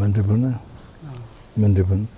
Mandripun. Mandripun.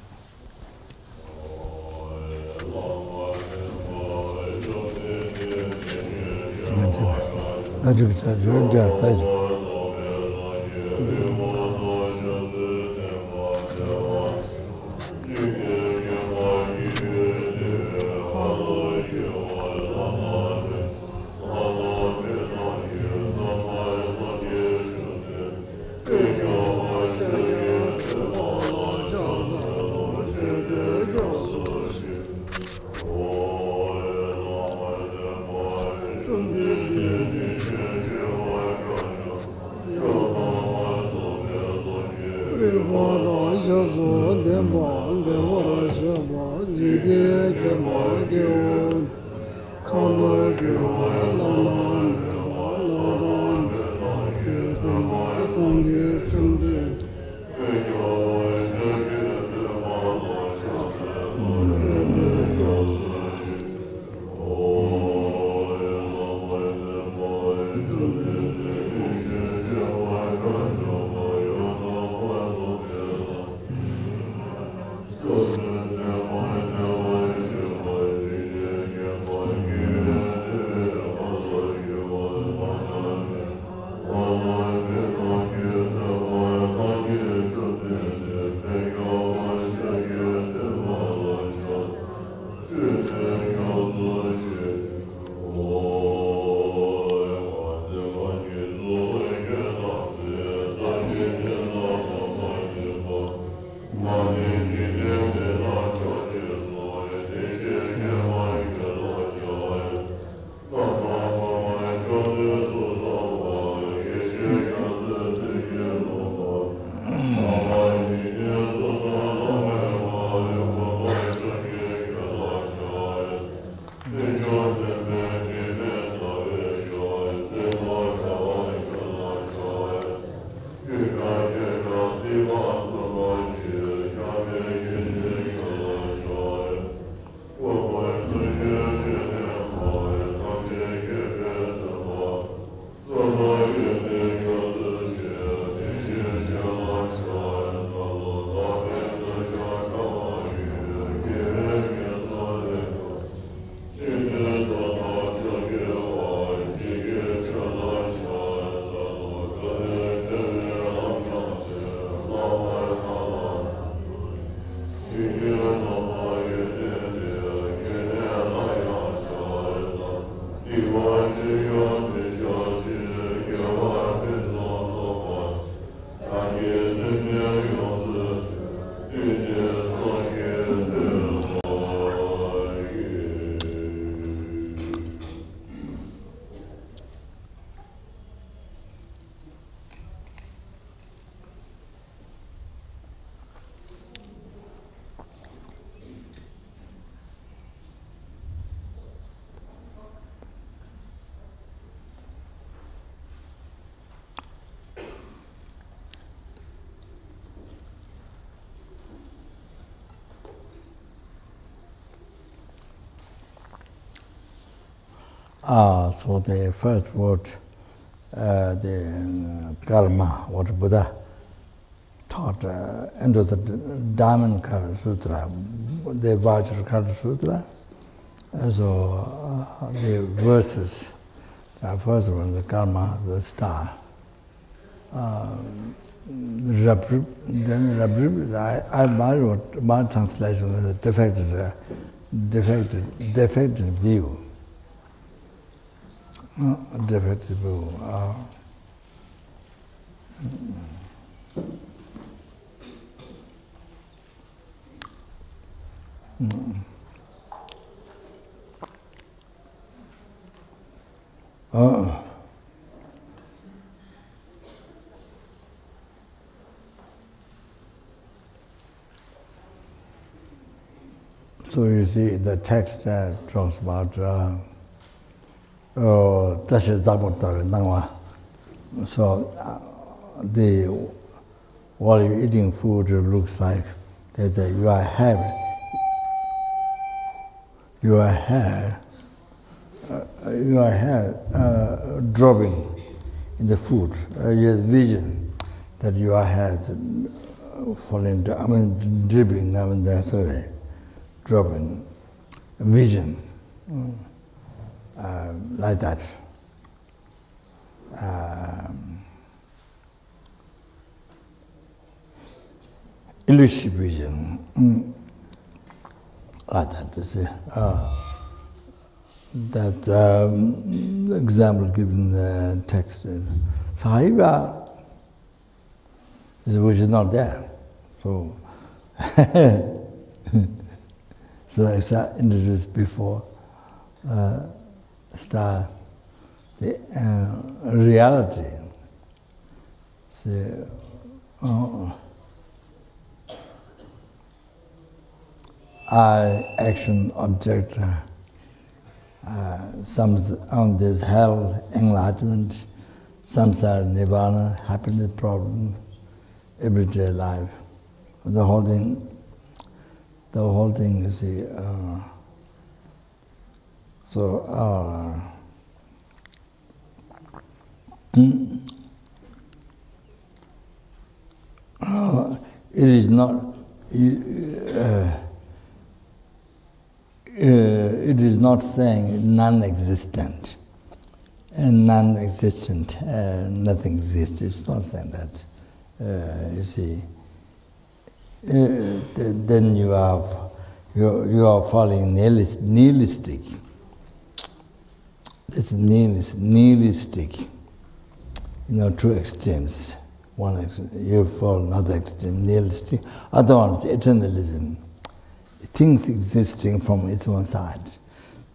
So the first word, the karma, what Buddha taught into the Diamond Kara Sutra, the Vajrakara Sutra. So the verses, first one, the karma, the star. Rabrib, then rabrib, my translation is defective view. Defective view. So you see, the text talks about so while you're eating food, it looks like that your hair dropping in the food. You have vision that your hair is falling down, dripping, sorry, dropping. Vision, like that. Illusive vision, like that, you see. That example given in the text is Sahiba, which is not there. So, so as I introduced before, start the reality. So, I, action, object, some on this hell, enlightenment, samsara, nirvana, happiness, problem, everyday life. The whole thing, you see. It is not. It is not saying non-existent, and non-existent, nothing exists. It's not saying that. You see, then you are falling nihilistic. It's nihilistic. Two extremes. One extreme, you fall another extreme, nihilistic. Other one is eternalism. Things existing from its own side.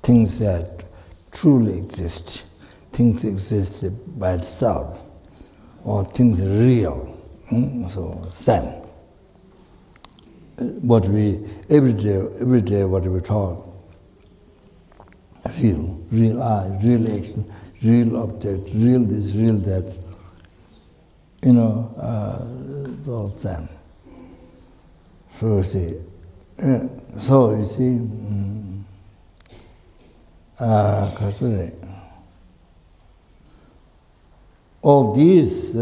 Things that truly exist. Things exist by itself. Or things real. So, Zen. What we, every day what we talk, real I, real action, real object, real this, real that. It's all Zen. So you see, all these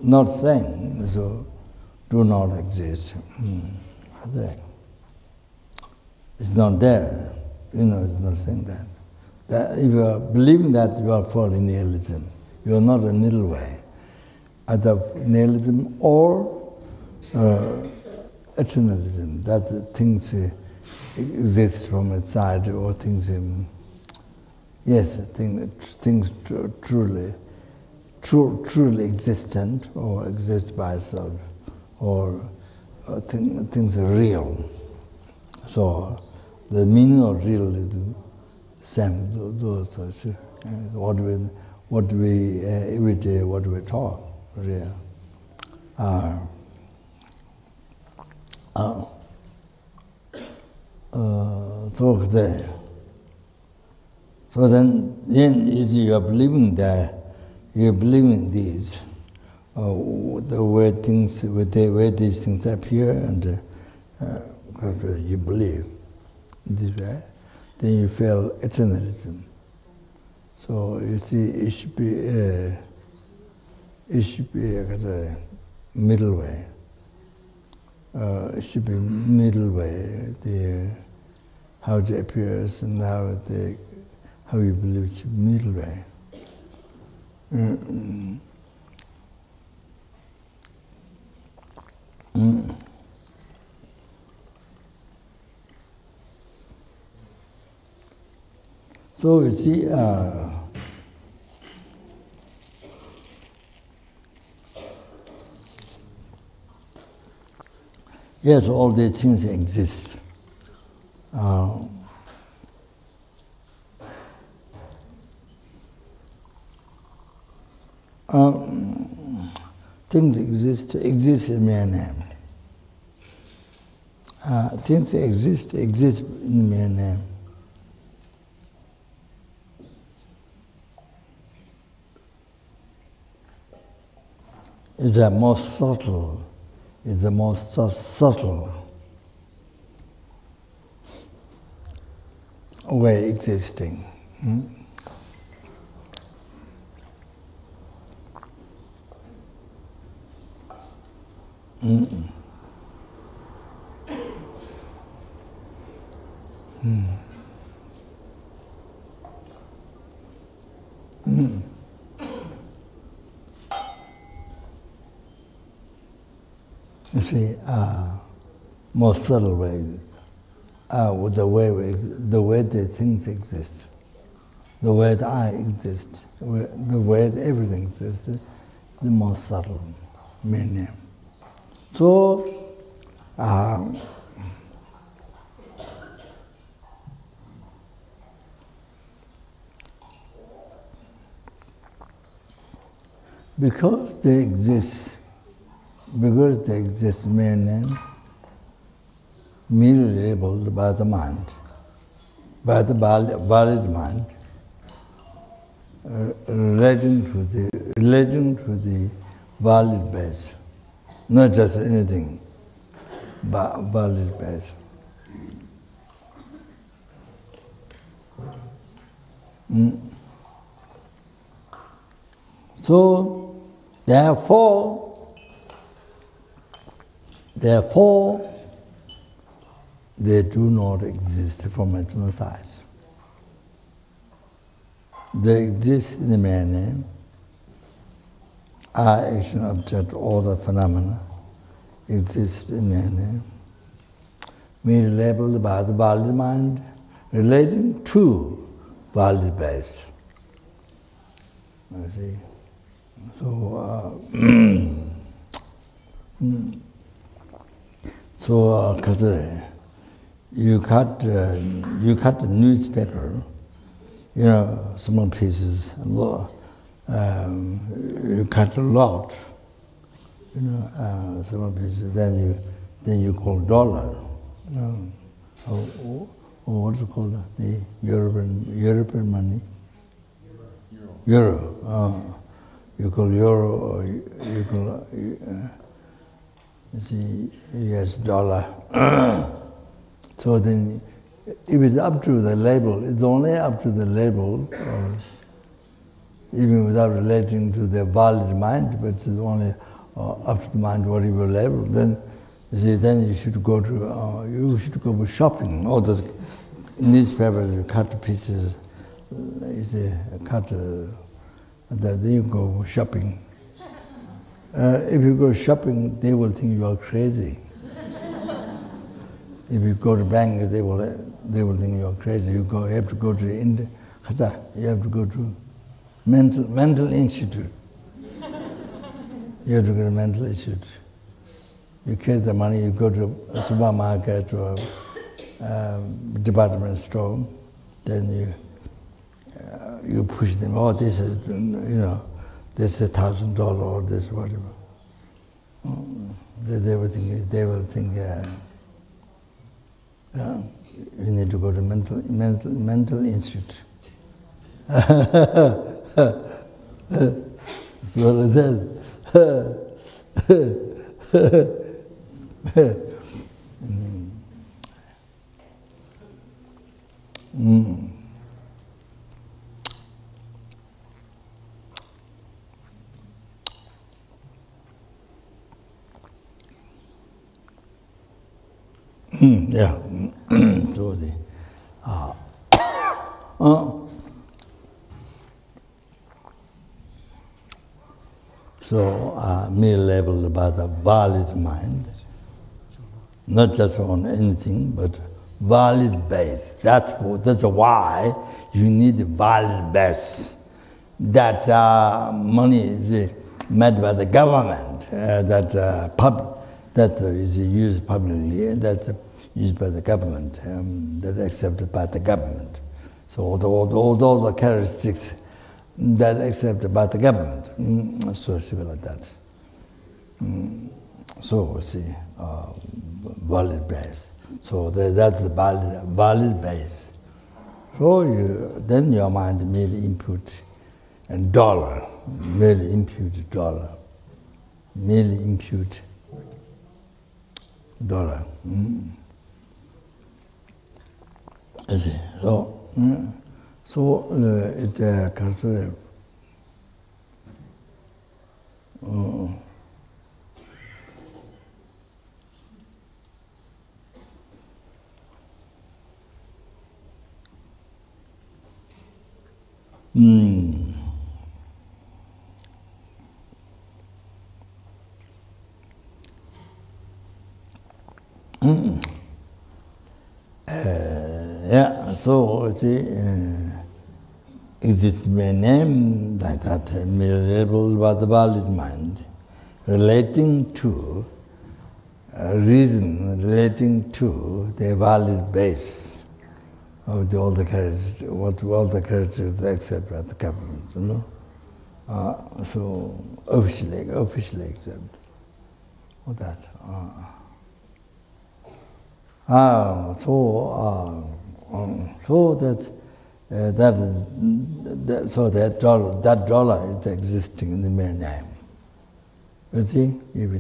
not saying, so do not exist. It's not there. It's not saying that. If you are believing that, you are falling nihilism. You are not a middle way. Either nihilism or eternalism, that things exist from its side, or things Yes, things truly existent or exist by itself, or things are real. So the meaning of real is the same. Those what we every day what we talk real. So then you are believing that you are believing these, the way these things appear, and because you believe this way, then you feel eternalism. So you see, it should be a middle way. It should be middle way. How it appears and how you believe it should be middle way. So you see, yes, all these things exist. Things exist in mere name. Things exist in mere name. Is the most subtle way existing. You see, more subtle way, the way the things exist, the way that I exist, the way that everything exists, the more subtle meaning. So, because they exist mere name, merely labeled by the mind, by the valid mind, relating to the valid base, not just anything, but valid base. So, therefore, they do not exist from external sides. They exist in the mere name, are action, object, all the phenomena exist in mere name, merely labeled by the valid mind, relating to valid base. You see? So, because you cut the newspaper, small pieces, you cut a lot, small pieces. Then you call dollar, or what's it called? The European money. Euro. You call euro, or you call. You see, US dollar. So then, if it's up to the label, it's only up to the label, even without relating to the valid mind, but it's only up to the mind what you will label. Then, you see, then you should go shopping. All those newspapers, you cut pieces, you see, then you go shopping. If you go shopping, they will think you are crazy. If you go to bank, they will think you are crazy. You have to go to You have to go to mental institute. You have to go to mental institute. You carry the money, you go to a supermarket or a department store, then you push them, oh, this is, this is $1,000 or this whatever. They will think, you need to go to mental institute. So that. Yeah. So mere label about a valid mind, not just on anything, but valid base. That's why you need a valid base. That money is made by the government, that is used publicly, that's used by the government, that accepted by the government. So all the characteristics that accepted by the government, so she like that. So see, valid base. So that's the valid base. So then your mind merely impute and dollar, merely impute dollar, merely impute dollar. I see. So it comes to so see, exists may name like that, labeled by the valid mind, relating to reason, relating to the valid base of all the characteristics accepted by the government, so officially accept all that. So that dollar is existing in the mere name. You see, if you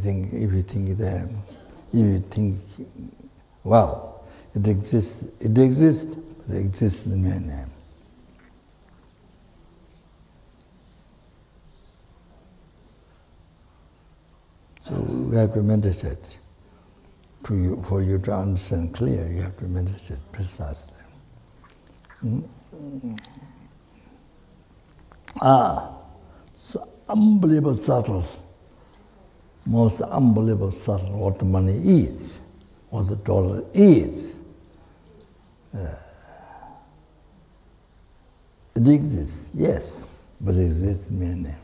think, well, it exists in the mere name. So we have to meditate. For you to understand clear, you have to meditate precisely. So unbelievable subtle, most unbelievable subtle what the money is, what the dollar is. It exists, yes, but it exists in mere name.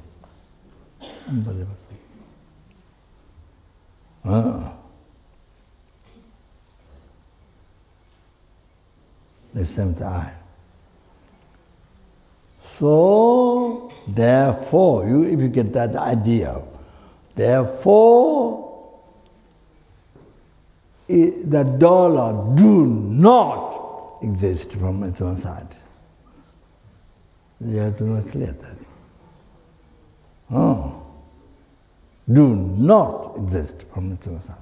Unbelievable subtle. The same time. So, therefore, if you get that idea, therefore, the dollar do not exist from its own side. You have to know clear that. Do not exist from its own side.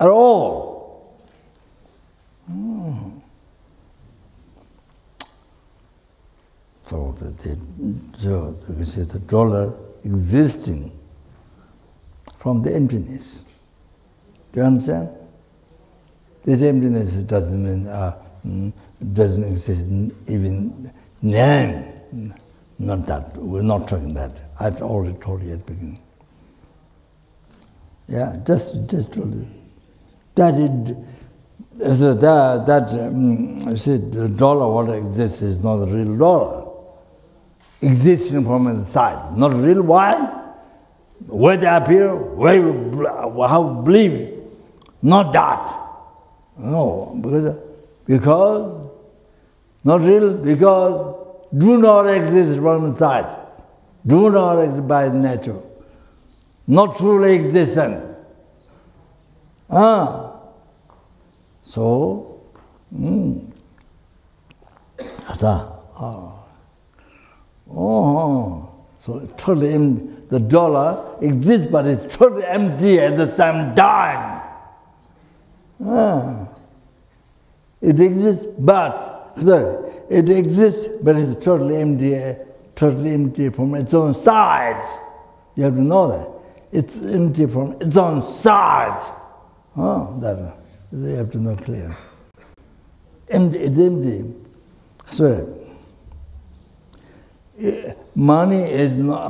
At all. So you see the dollar existing from the emptiness. Do you understand? This emptiness doesn't mean doesn't exist in even name. Not that. We're not talking that. I've already told you at the beginning. Yeah, just told you that So the dollar what exists is not a real dollar. Existing from inside, not real. Why? Where they appear, how believe, not that. No, because not real, because do not exist from inside, do not exist by nature, not truly existent. So, so totally empty. The dollar exists, but it's totally empty at the same time. It exists, but it's totally empty from its own side. You have to know that. It's empty from its own side. That you have to know clear. It's empty. So money is not,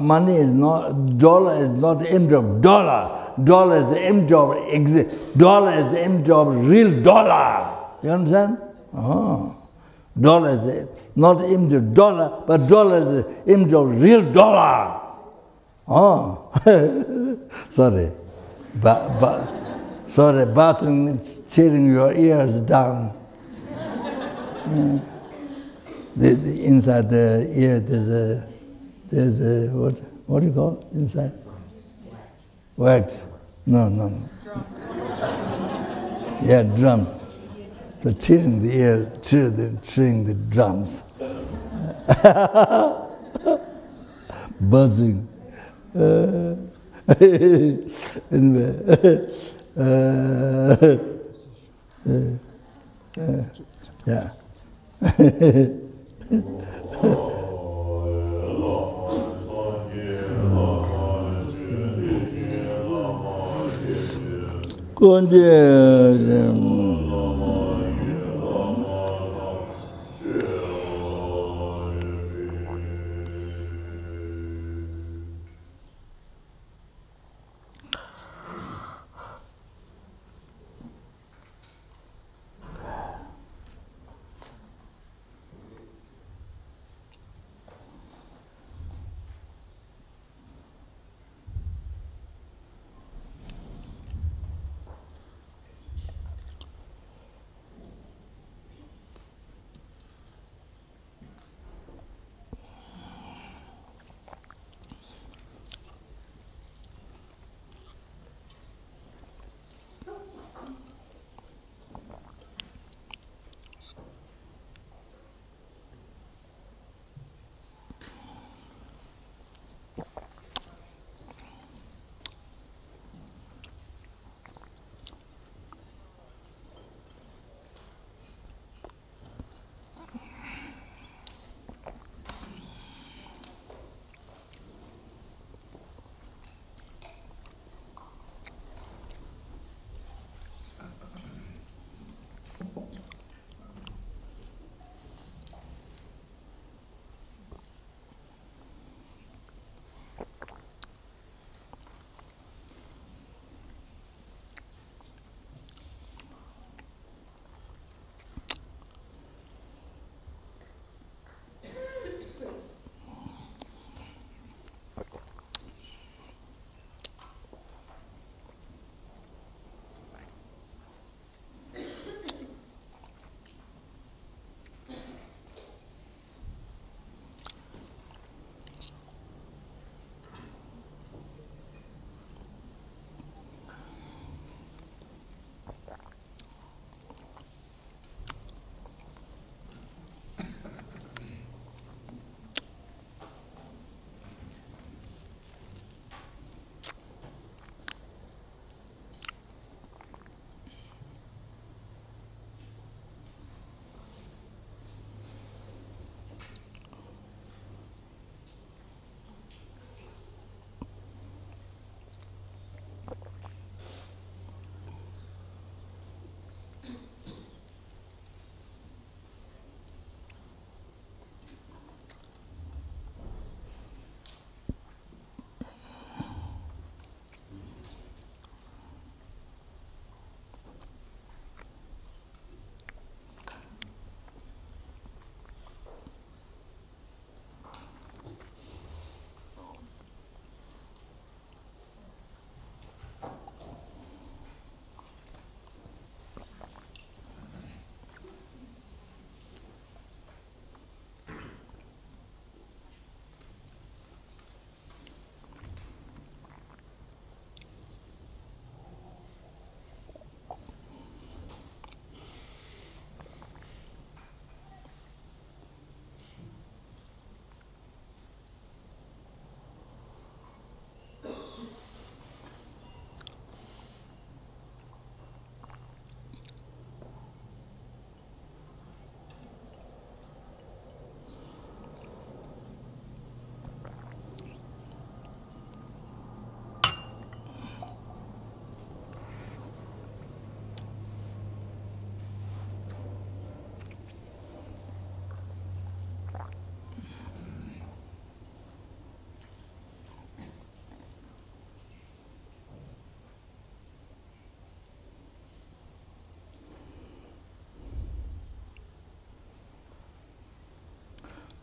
dollar is not the empty of dollar. Dollar is the empty of exist. Dollar is the empty of real dollar. You understand? Dollar is not the empty of dollar, but dollar is the empty of real dollar. Sorry. Sorry, bathroom is tearing your ears down. The inside the ear, there's a what do you call it inside? Wax. No. Yeah, drums. So tearing the ear, tearing the drums. Buzzing. Anyway. Yeah.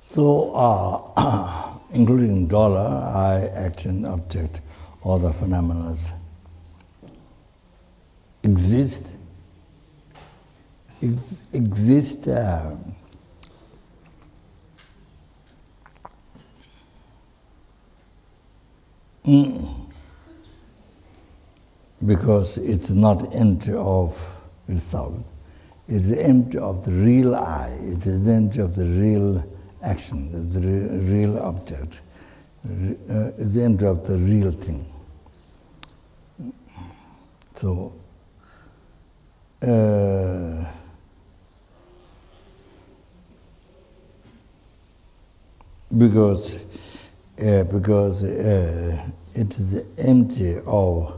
So, including dollar, eye, action, object, all the phenomena exist. Because it's not empty of itself. It's empty of the real I. It is empty of the real action, the real object. It's empty of the real thing. So, because it is empty of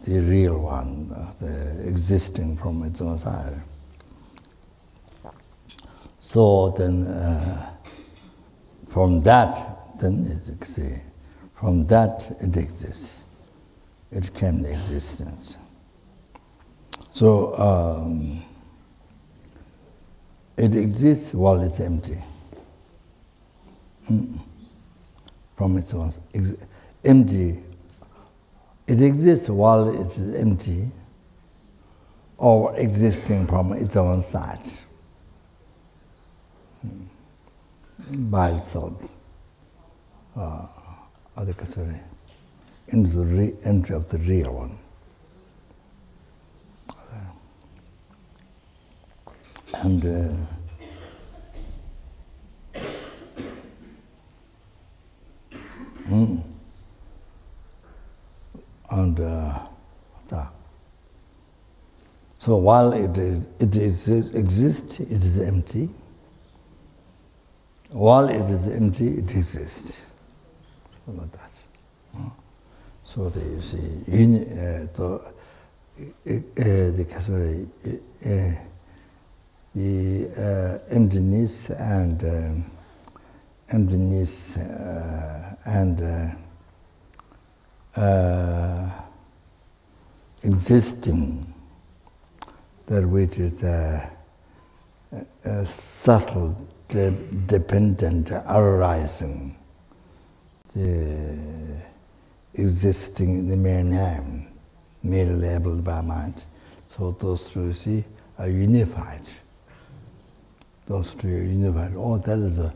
the real one, the existing from its own side. So then, from that, from that it exists. It came to existence. So it exists while it's empty. From its own empty. It exists while it is empty, or existing from its own side, by itself. Into the entry of the real one. And so while it exists, it is empty. While it is empty, it exists. So like that. So that you see, the emptiness and existing, that which is a subtle, dependent, arising, the existing in the mere name, merely labeled by mind. So those two, you see, are unified. Those two are unified. Oh, that is the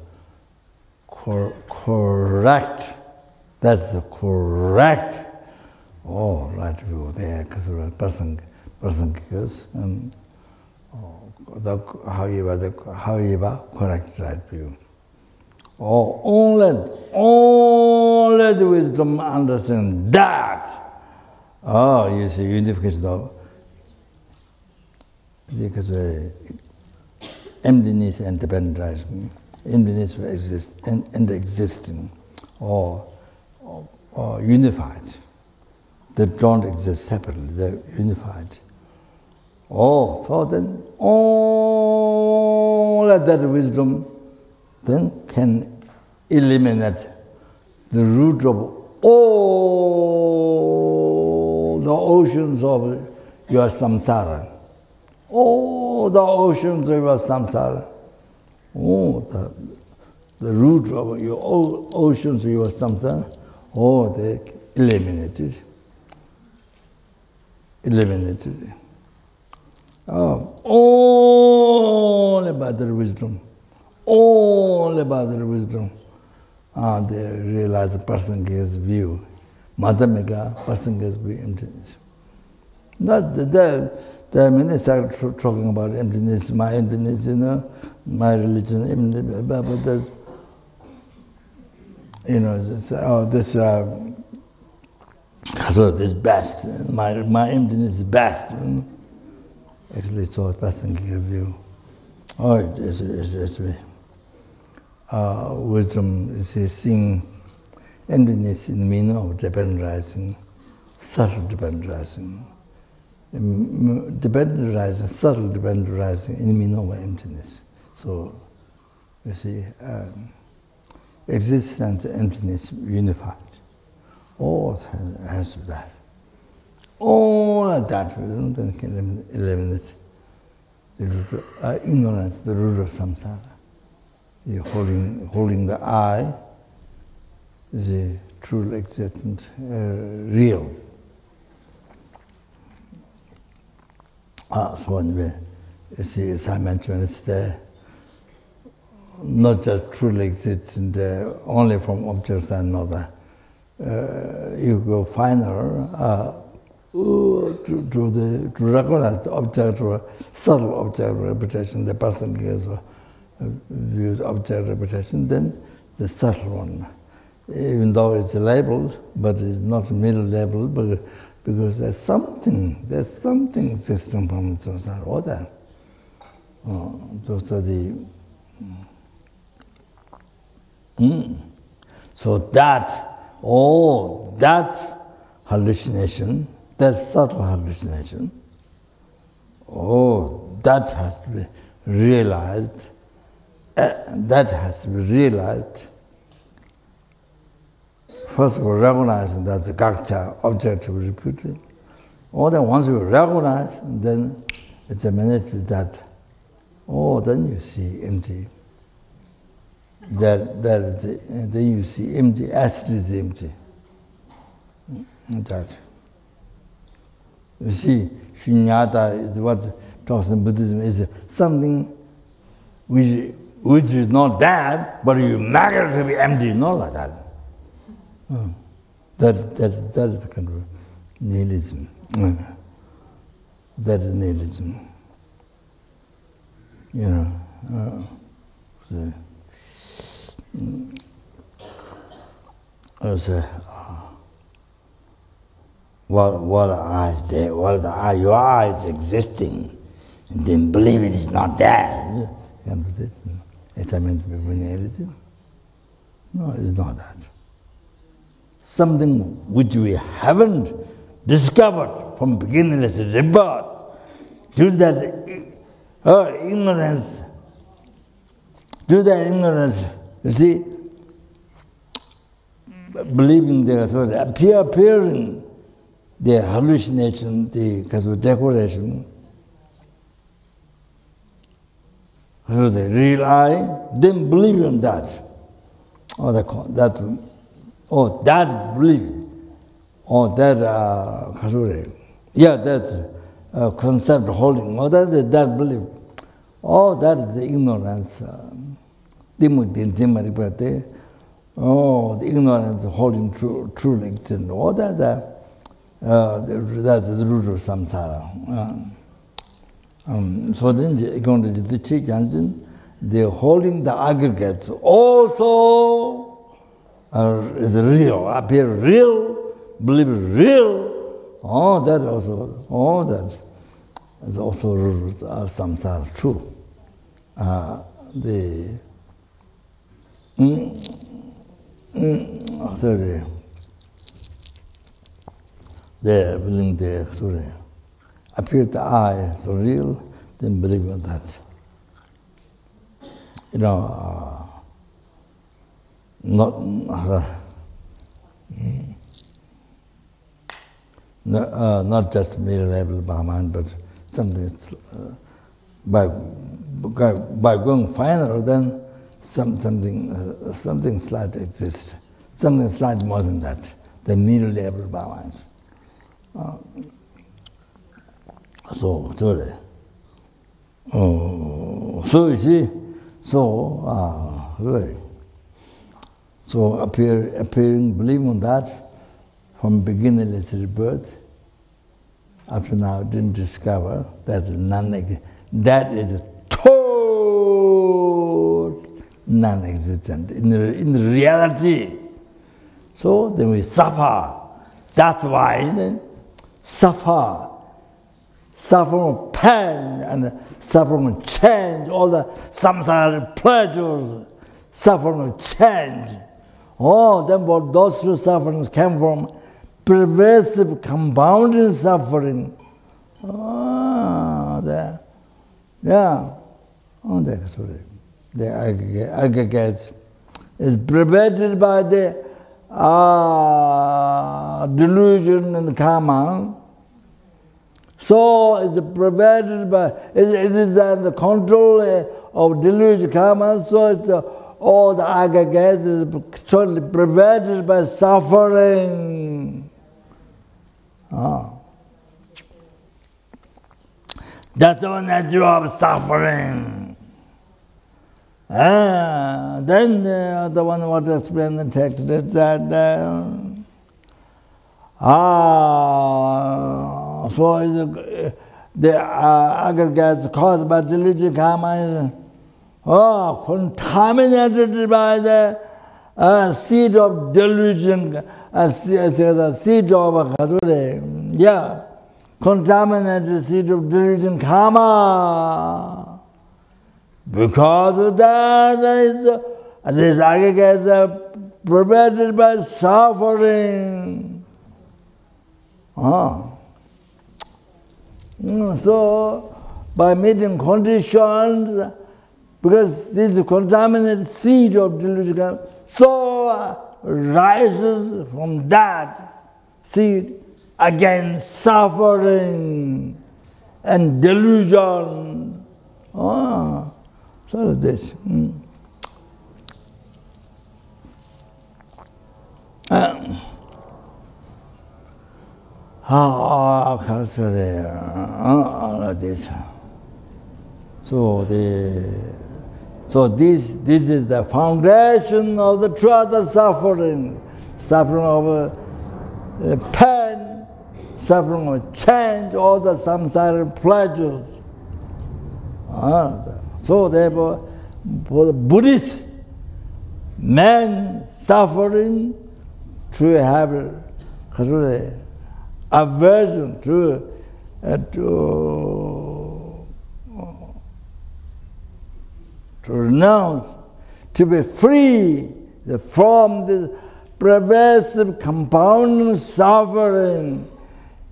correct. That's the correct. Oh, right view there, because a person goes, however, correct right view. Oh, only the wisdom understands that. Oh, you see, unification of because emptiness and dependent rising, emptiness and existing, or unified. They don't exist separately, they're unified. Oh, so then all that wisdom then can eliminate the root of all the oceans of your samsara. Oh, the oceans of your samsara. Oh, the root of your oceans of your samsara. Oh, they eliminated. Oh, only by their wisdom. Only by their wisdom. They realize a person gets view. Madhamika, person gets view emptiness. Not the many start talking about emptiness, my emptiness, my religion, emptiness, but there's, this best, my emptiness is best. Actually, so a person can give you. Oh, it's wisdom is seeing emptiness in the meaning of dependent rising, subtle dependent rising. Dependent rising, subtle dependent rising in the meaning of emptiness. So, you see, existence and emptiness unified. All has that. All of that, then can eliminate ignorance, the root of samsara. You're holding the I, the true existent, real. So anyway, you see, as I mentioned, it's there. Not just truly existent, only from objects and another. You go finer to recognize the object or subtle object reputation. The person gives views object reputation, then the subtle one. Even though it's labeled, but it's not middle labeled, but because there's something existing from samsara, all that. Those are the. So that hallucination, that subtle hallucination, that has to be realized. That has to be realized. First of all, recognizing that the gakcha, object to be reputed. Or then once you recognize, then it's a minute that, then you see empty. Then you see empty, as it is empty. That. You see, shunyata is what talks in Buddhism, is something which is not that, but you make it to be empty, not like that. That is the kind of nihilism. That is nihilism. You know. While the eye is there, while your eye is existing, and then believe it is not there. It's I meant to be nihilism. No, it's not that. Something which we haven't discovered from beginningless rebirth, due to that ignorance, you see, believing there, so appearing, the hallucination, the decoration, so the real I, then believe in that. That belief, that concept holding, that belief, that is the ignorance. The ignorance holding true existence, that's the root of samsara. So then, according to the teaching, they're holding the aggregates also is real, appear real, believe real. That also, that is also root of samsara, true. They believe the appear the eye so real, then believe in that. Not just mere level by mind, but something by going finer, then something slight exists, something slight more than that, the middle level by mind. So you see, so appearing, believing that from beginningless rebirth, up to now didn't discover that that is total non-existent in the reality. So then we suffer. That's why suffer from pain and suffer from change, all the samsara pleasures, suffer from change. Then what those two sufferings came from pervasive compounding suffering. The aggregates is pervaded by the delusion and karma. So it's pervaded by, it is under the control of delusion karma, so it's all the aggregates is totally pervaded by suffering. That's the nature of suffering. Then the one what to explain the text is that so the aggregates caused by delusion karma is contaminated by the seed of delusion, seed of contaminated seed of delusion karma. Because of that, these aggregates are pervaded by suffering. So, by meeting conditions, because this contaminated seed of delusion, so rises from that seed again suffering and delusion. So this. This. So this is the foundation of the truth of suffering of pain, suffering of change, all the samsara pleasures. So therefore, for the Buddhist man suffering to have aversion to renounce, to be free from the pervasive compounding suffering.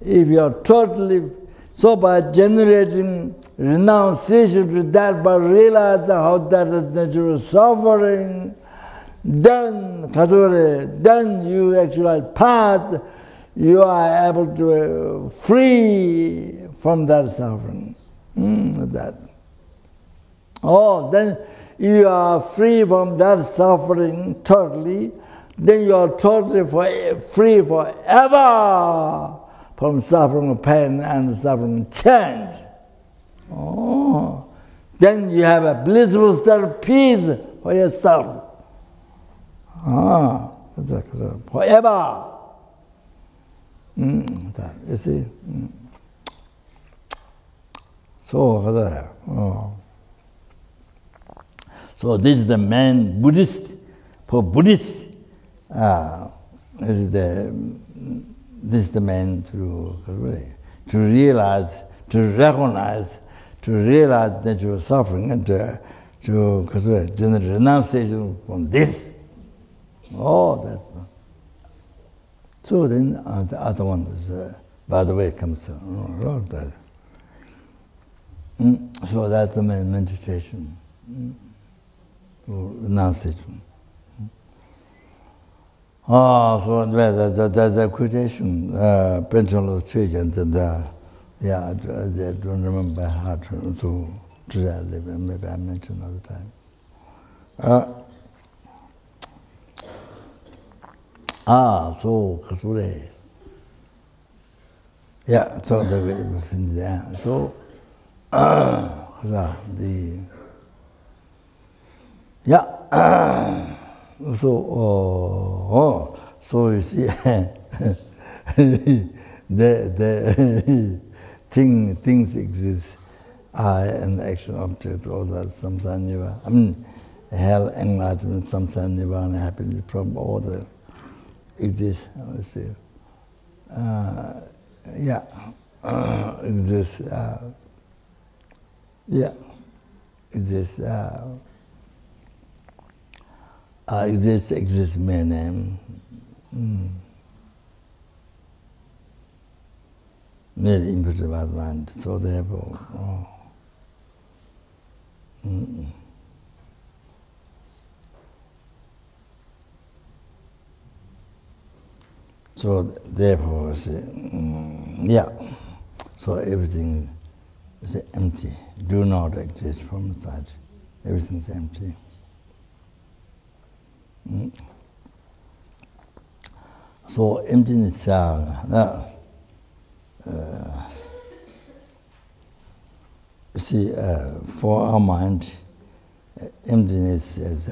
If you are totally, so by generating renunciation to that, by realizing how that is natural suffering, then you actually path, you are able to free from that suffering. Then you are free from that suffering totally, then you are totally free forever from suffering pain and suffering change. Then you have a blissful state of peace for yourself. Forever. You see? So this is the main Buddhist, for Buddhist, this is the main to realize, to recognize, to realize natural suffering and to generate renunciation from this. That's so then the other one is, by the way, comes that. So that's the main meditation, renunciation. So there's a quotation, pension of church, and I don't remember how to maybe I mention another time. So so you see, the things exist, I and the action object, all that samsara nirvana. I mean, hell, enlightenment, samsara nirvana, happiness, from all the exist. You see, exist. Exists mere name. Mere impetus mind. So therefore, So everything is empty, do not exist from inside. Everything is empty. So emptiness, see, for our mind, emptiness is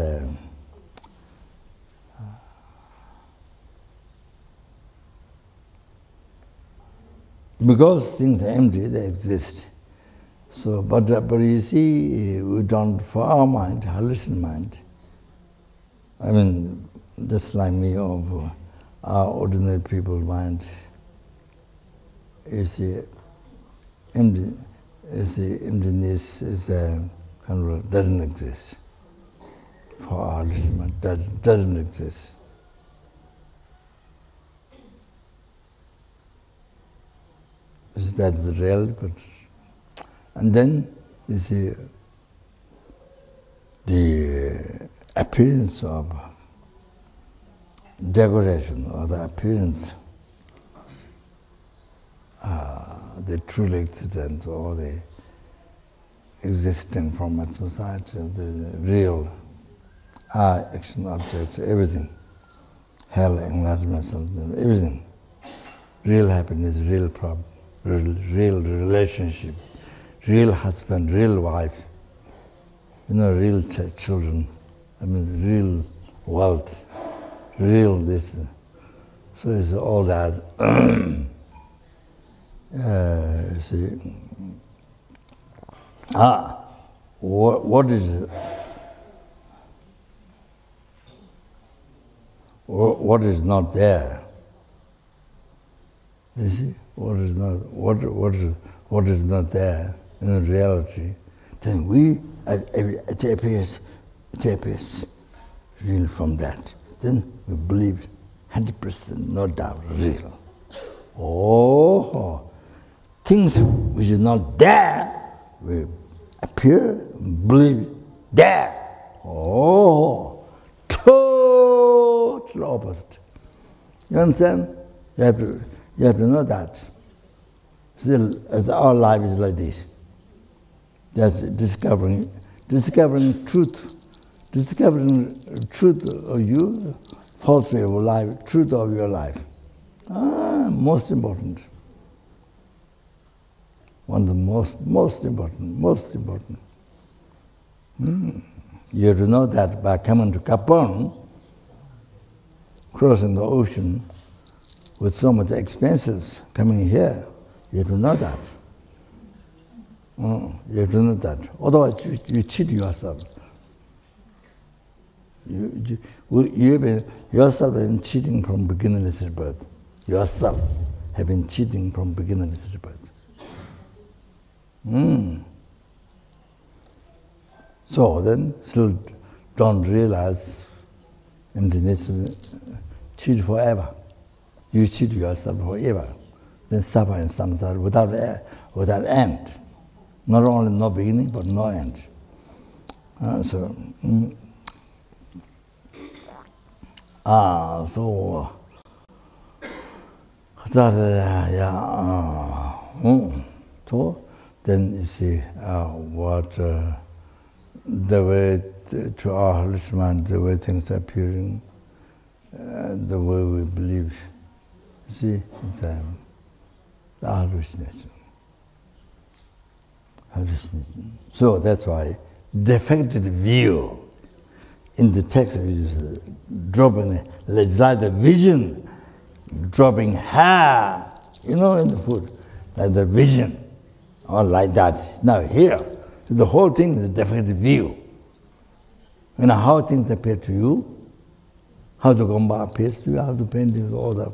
because things are empty, they exist. So, but you see, we don't, for our mind, hallucinate mind, I mean, just like me, of our ordinary people's mind, you see, emptiness is kind of doesn't exist. For our hallucinate mind, doesn't exist. That is real, but and then you see the appearance of decoration or the appearance, the truly existent or the existing from its society, the real action objects, everything, hell, enlightenment, something, everything, real happiness, real problem. Real relationship, real husband, real wife, real children, I mean, real wealth, real this. So it's all that. See, what is not there? You see, what is not there in reality, then it appears real from that. Then we believe 100%, no doubt, real. Oh, things which is not there will appear, believe there. Oh, total opposite. You understand? You have to know that. Still, as our life is like this. That's discovering truth. Discovering truth of you, falsehood of life, truth of your life. Most important. One of the most important. You have to know that by coming to Kopan, crossing the ocean, with so much expenses coming here, you have to know that. You have to know that. Otherwise, you cheat yourself. You yourself have been cheating from beginningless birth. Yourself have been cheating from beginningless birth. So then, still don't realize emptiness will cheat forever. You cheat yourself forever, then suffer in samsara without end. Not only no beginning, but no end. So then you see what the way to our hallucination, the way things are appearing, the way we believe. See, it's the hallucination. So that's why defective view in the text is dropping, it's like the vision dropping hair, in the food, like the vision, or like that. Now here, so the whole thing is a defective view. How things appear to you, how the gomba appears to you, how the painting, all that.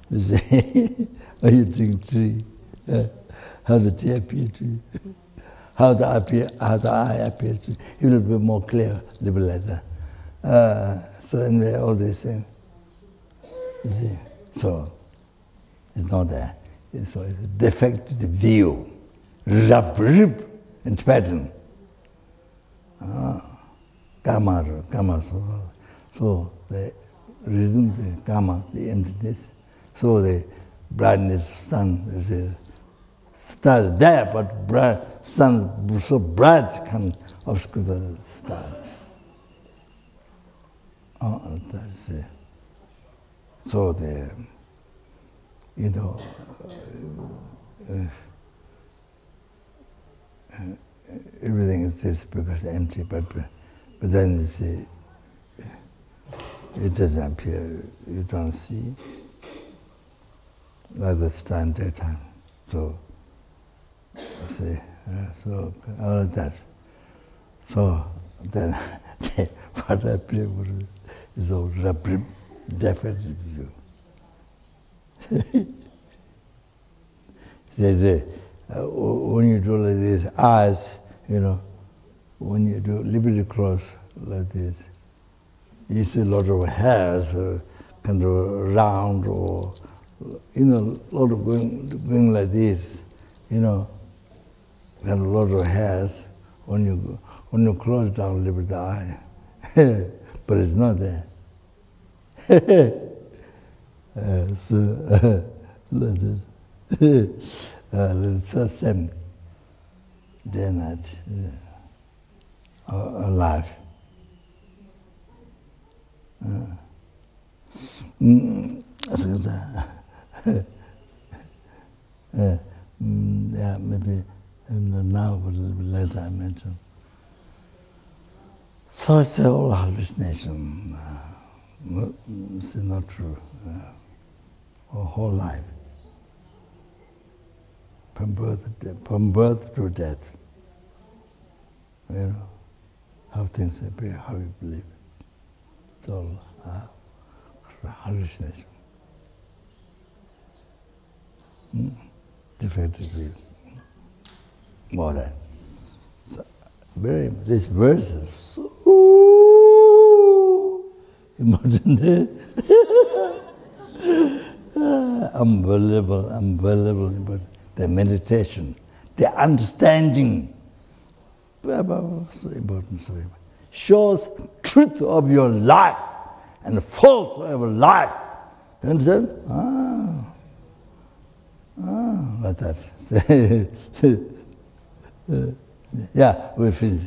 You see, how you drink tea, how the tea appears to you, how the eye appears to you. It will be more clear, a little later. So anyway, all these things. You see, so it's not there. So it's a defective view, rabrib in Tibetan. Karma. So the reason, the karma, the emptiness. So the brightness of sun is star is there, but bright, sun so bright can obscure the star. Oh, that's it. So the, you know, everything is just because empty, but then you see, it doesn't appear, you don't see, like the star in daytime. So, see, so all that. So then, what I believe is a rabrib, defective view. When you do like this, eyes, you know, when you do liberty cross like this, you see a lot of hairs, kind of round, or, you know, a lot of going like this, you know, and a lot of hairs when you close down liberty eye, but it's not there. So, like this. It's the same day and night, alive. Yeah, maybe now, but a little bit later I mention. So it's all hallucination. It's not true. Our whole life. From birth to death, you know, how things appear, how you believe. It's all hallucination. Defective view. More than. So, this verse is so important. Unbelievable, but the meditation, the understanding, so important, so important, shows truth of your life and false of your life. You understand? Like that. Yeah, we finish.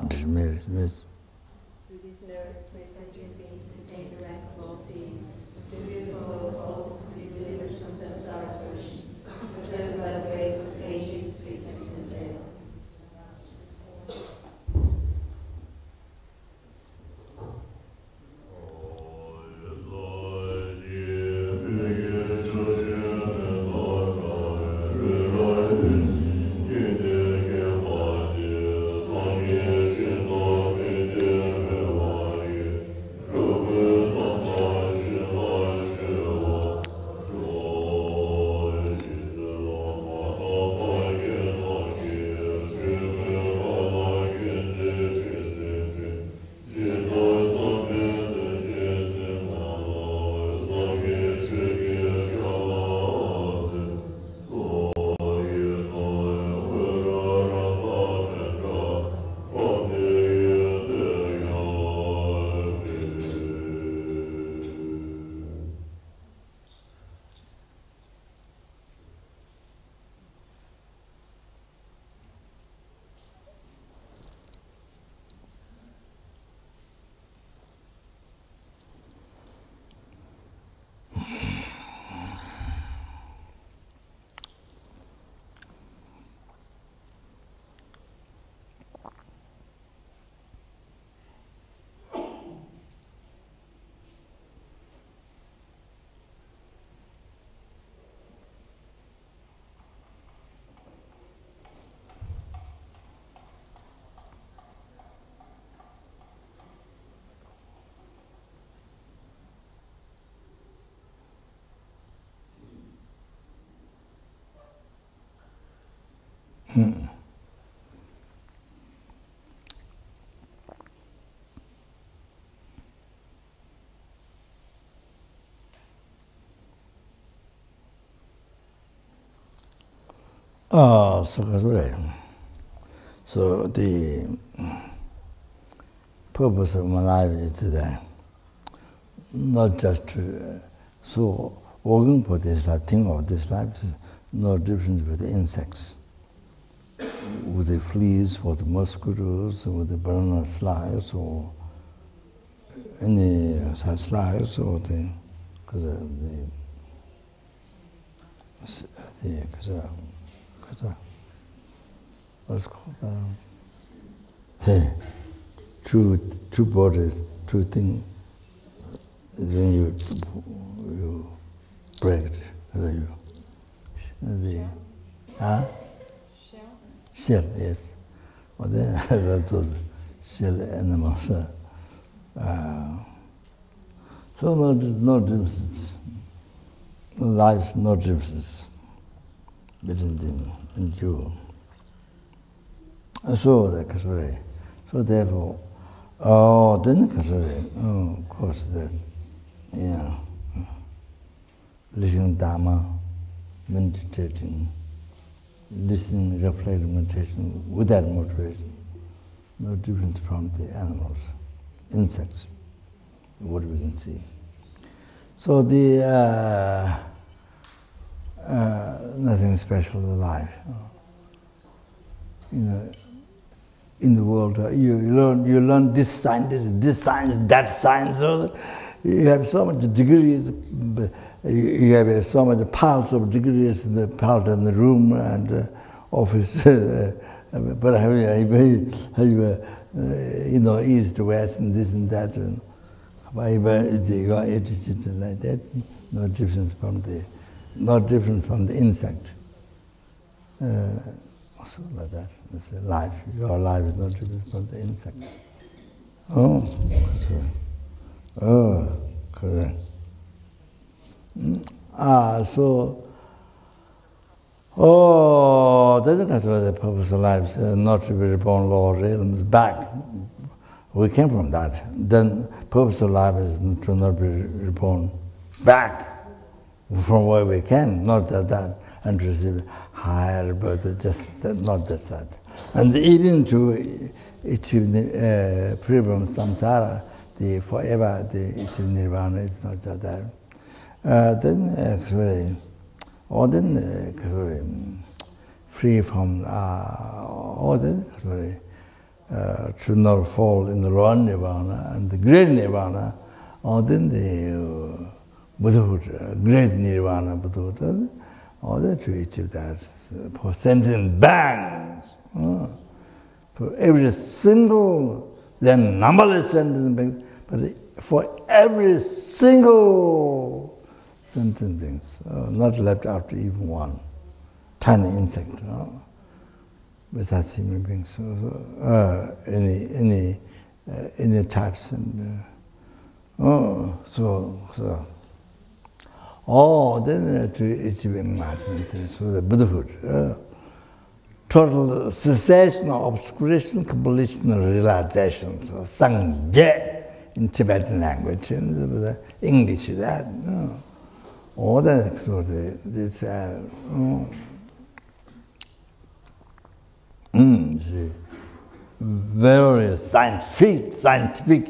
This mirrors. Through these mirrors, may sentient beings attain the rank of all seeing, the beautiful falls to be delivered from samsara solution, returned by the ways of aging, sickness, and death. So that's right. So the purpose of my life is that not just so working for this life, think of this life is no difference with the insects, with the fleas, or the mosquitoes, or the banana slides, or any such slides, or the what's called two bodies, two things. Then you break it. Shell, yes. Well, then those shell animals. So no difference. Life, no difference between them and you. So the so therefore, then of course that, yeah, listening Dharma, meditating, listening, reflecting, meditation without motivation, no different from the animals, insects, what we can see. So the nothing special in life. You know, in the world, you learn this science, that science. So you have so much degrees. You have so much piles of degrees in the pile in the room and office. But east to west and this and that. And you are educated like that. No difference from the insect. Also like that. It's life. Your life is no different from the insects. Correct. that's why the purpose of life is not to be reborn lower realms back. We came from that. Then purpose of life is to not be reborn back from where we came, not that and to receive higher birth, just that, not just that. And even to achieve freedom from samsara, the forever, the achieve nirvana, it's not just that. Then free from all the to not fall in the lower nirvana and the great nirvana, or then the Buddhahood, great nirvana, Buddhahood, or that to achieve that for sentient bands. For every single, then numberless sentient beings, but for every single sentient beings, not left out even one tiny insect, besides human beings, any types and then to achieve enlightenment, so the Buddhahood. Total cessation of obscuration, completion, realization. So Sangye in Tibetan language, in the English that. All that sort of this very scientific.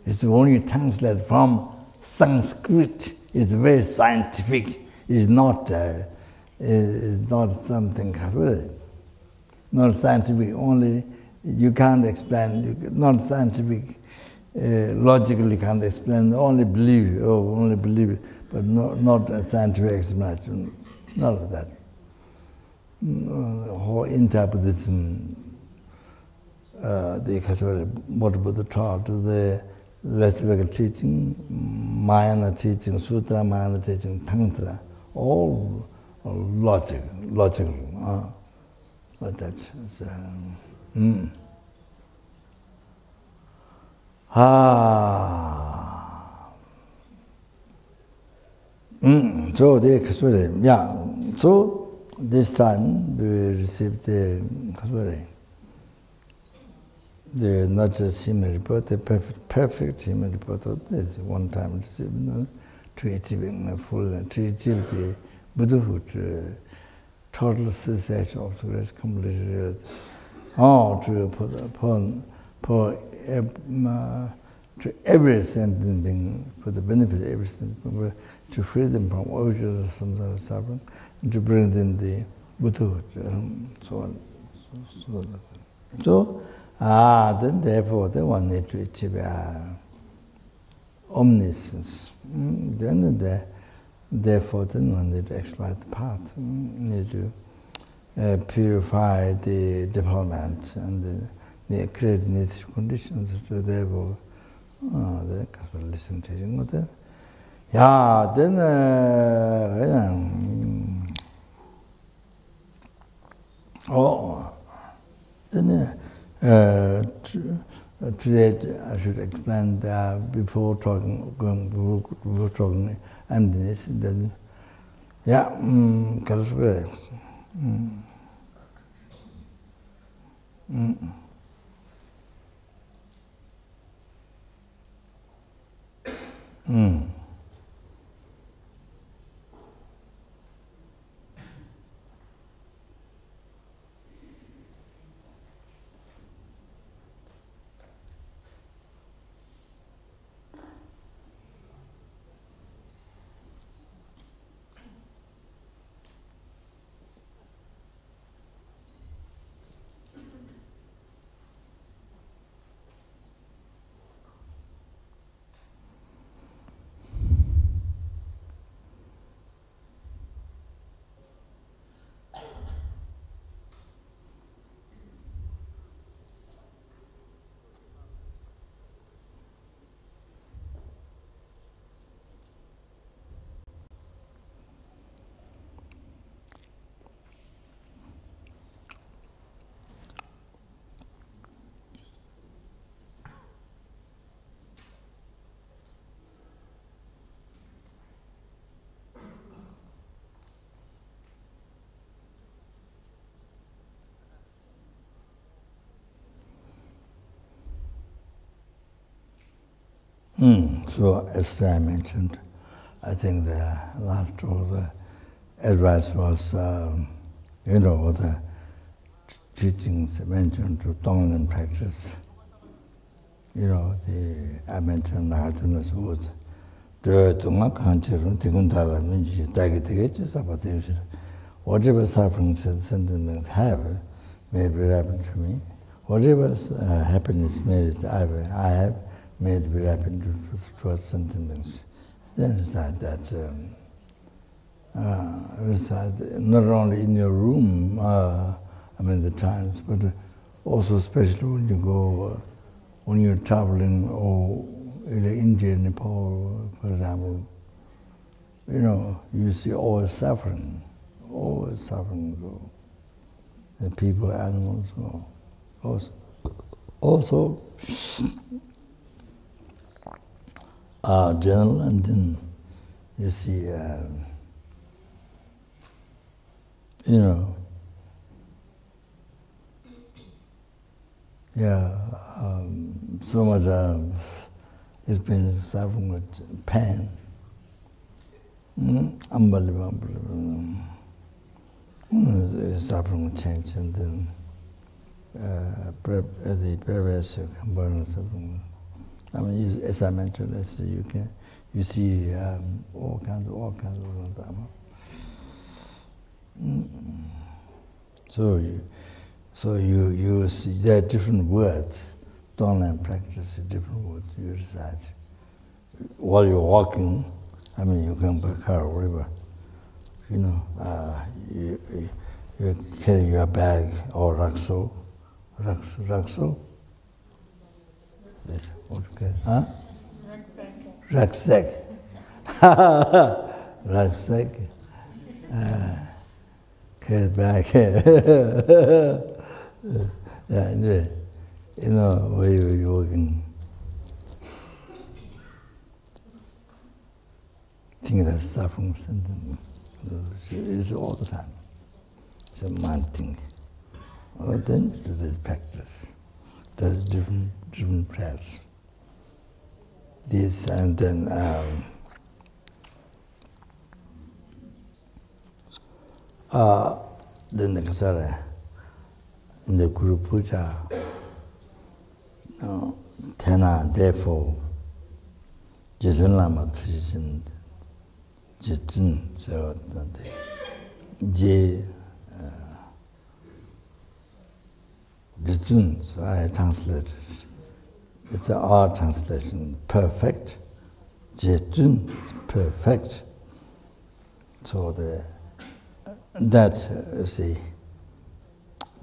It's only translated from Sanskrit. It's very scientific. It's not something really. Not scientific, only you can't explain, not scientific, logically can't explain, only believe it, but not a scientific explanation, none of that. Whole interpretation, what Buddha taught, the Vedic teaching, Mahayana teaching, Sutra, Mahayana teaching, Tantra, all logical. But that's so so this time we received the not just human report, the perfect human report. This one time received to achieving a full, to achieve the Buddhahood. Total cessation of the great complete to every sentient being, for the benefit of every sentient being, to free them from origins of samsara suffering, and to bring them the Buddhahood, so on. Then therefore, they one need to achieve omniscience. Therefore, then one need to extract the path. Need to purify the development and create necessary conditions to therefore the listen teaching. Then today I should explain that before talking emptiness, then So, as I mentioned, I think the last of the advice was, the teachings mentioned to dominant practice. I mentioned Nagarjuna's words. Whatever sufferings and sentiments have may be happen to me. Whatever happiness I have made be happen towards sentiments. Then recite that. Recite not only in your room, the times, but also especially when you go, when you're traveling, or in India, Nepal, for example, you see always suffering. So the people, animals, also general, and then you see, so much it's been suffering with pain. Unbelievable. Suffering with change, and then the previous burning suffering. As I mentioned, you see all kinds of Dharma. So you see there are different words. Online practice, different words you recite. While you're walking, you can carry whatever. You carry your bag or rakso. Rakso? Yes. What you carry? Huh? Rucksack. Rucksack. Carry bag. Anyway, where you're walking. Think that suffering is all the time. It's a mind thing. Well, then you do this practice. There's different prayers. This and then the Kasara in the Guru Puja, Tena, therefore, Jizun Lama Tujin, Jitun, so J. Jitun, so I translated. It's an R translation, perfect. Jitun is perfect. So that, you see,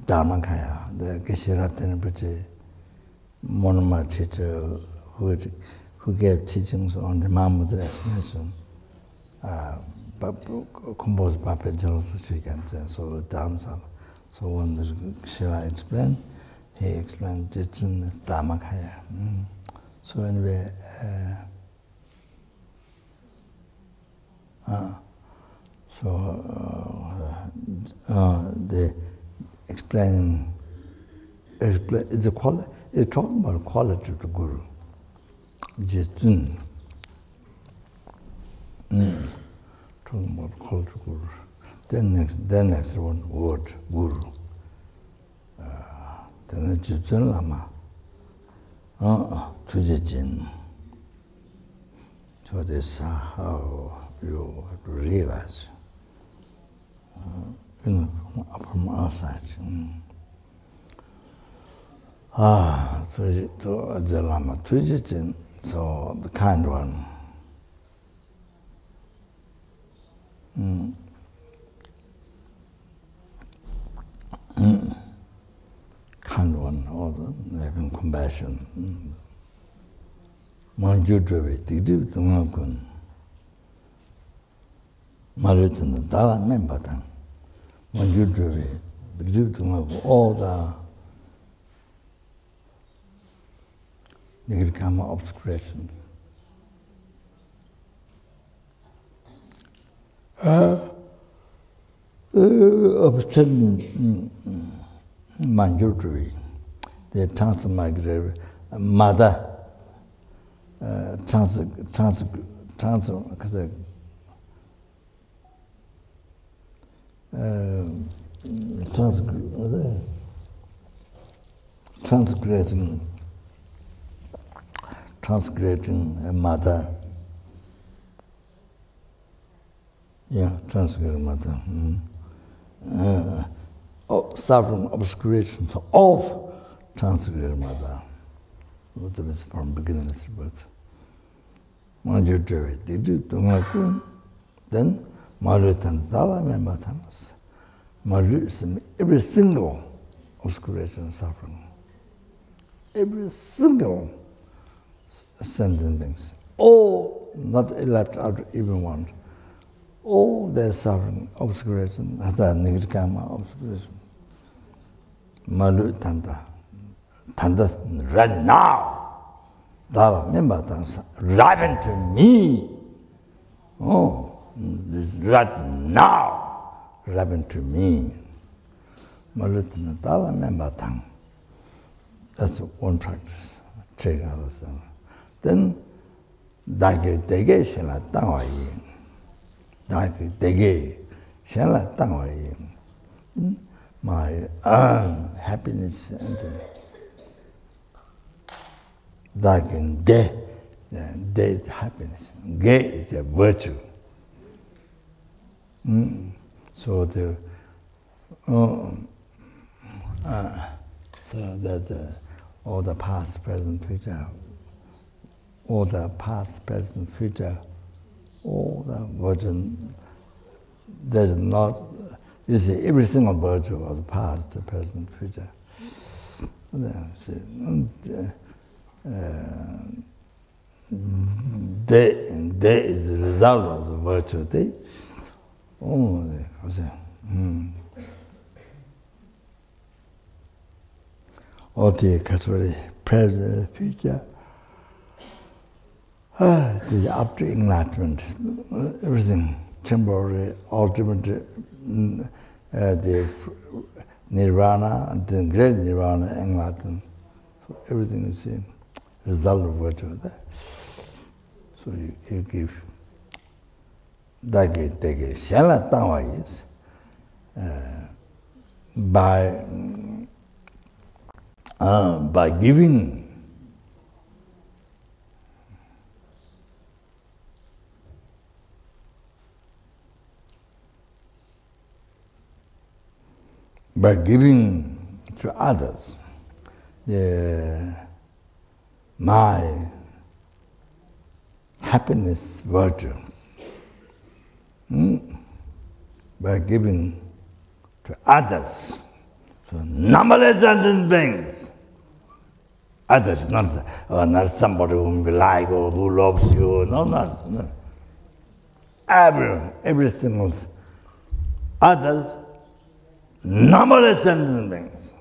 Dharma Kaya, the Geshe-Rat Rinpoche, Monoma teacher who gave teachings on the Mahamudra explanation, composed by Pejal Suchikansa, so Dharma. So when the Geshe-Rat explained, he explained Jitun as Dharma Kaya. So anyway, the explaining, it's talking about quality of the Guru. Jitun. Talking about quality of Guru. Then next one, word, Guru. Then Jitun Lama. Tujijin. So this is how you have to realize. From our side. To the Lama Tujijin, so the kind one. Kind one, or having compassion. Manjudravi, Tigdiv Tungakun. Marutan, Dala Membatan. Manjudravi, Tigdiv Tungakun, all the Nigirkama obscuration. Obscuring Manjudravi, the transmigratory mother, transgression mother. Yeah, transgression mother. Suffering obscuration of transgression mother. From beginning of birth. Then Marutan member Thomas. Maru is every single obscuration suffering. Every single sentient beings. All not left out even one. All their suffering, obscuration, negative karma, obscuration. Maru Tanda. Tanda right now. Dharma member ripen to me. Oh, right now, ripen to me. Maru Tanda Dharma member tang. That's one practice. Check others. Then, dage dege shela tangwa yin. Dage dege shela tangwa yin. My happiness and dage de is happiness. Ge is a virtue. So the so that all the past, present, future, all the past, present, future, all the virgin, there's not, you see, every single virtue of the past, the present, future. They is the result of the virtue. They, all the Catholic present, future, up to enlightenment, everything temporary, ultimate, the nirvana, and the great nirvana, enlightenment. So everything you see, result of virtue. So you give dage dege shela tangwa is by giving to others my happiness virtue, by giving to others, so numberless sentient beings, others, not somebody whom you like or who loves you, no. Every single others, numberless sentient beings.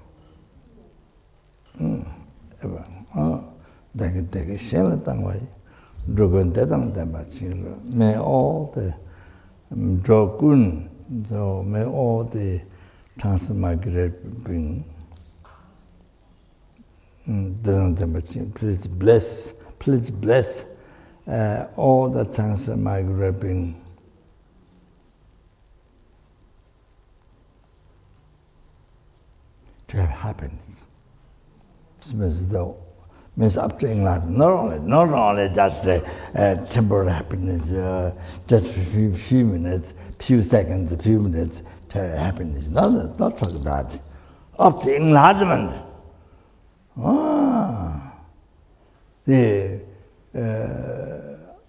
May all the Drogun, so may all the transmigrate beings, please bless all the transmigrate beings. To have happiness. Means up to enlightenment. Not only just temporary happiness, just a few minutes, few seconds, a few minutes, happiness. Not like that. Up to enlightenment. The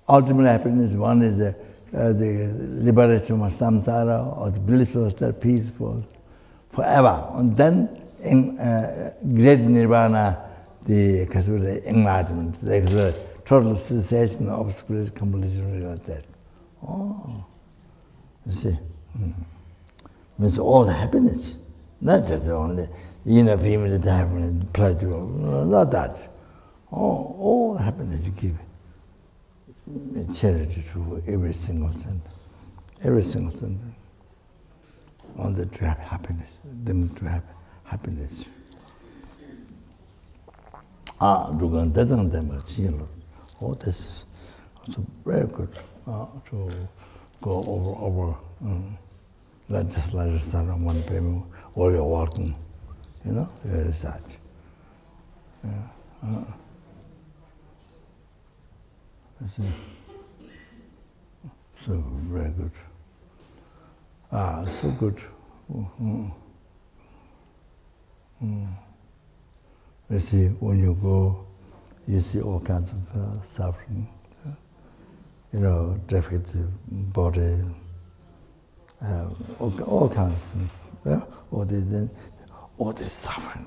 ultimate happiness, one is the liberation from samsara, or the blissful state, peaceful, forever. And then in great nirvana, the enlightenment, the total cessation of obscurity, completely realized. You see, means all the happiness, not just only inner few minutes happiness, pleasure, not that. All the happiness you give, charity to every single center, on the to have happiness, them to have happiness. Rugan dedang dema chilo, Oh, this is also very good to go over legislature one payment, all your working, very sad. Yeah. So very good. So good. You see, when you go, you see all kinds of suffering. Defective body, all kinds of things. Yeah? All this suffering.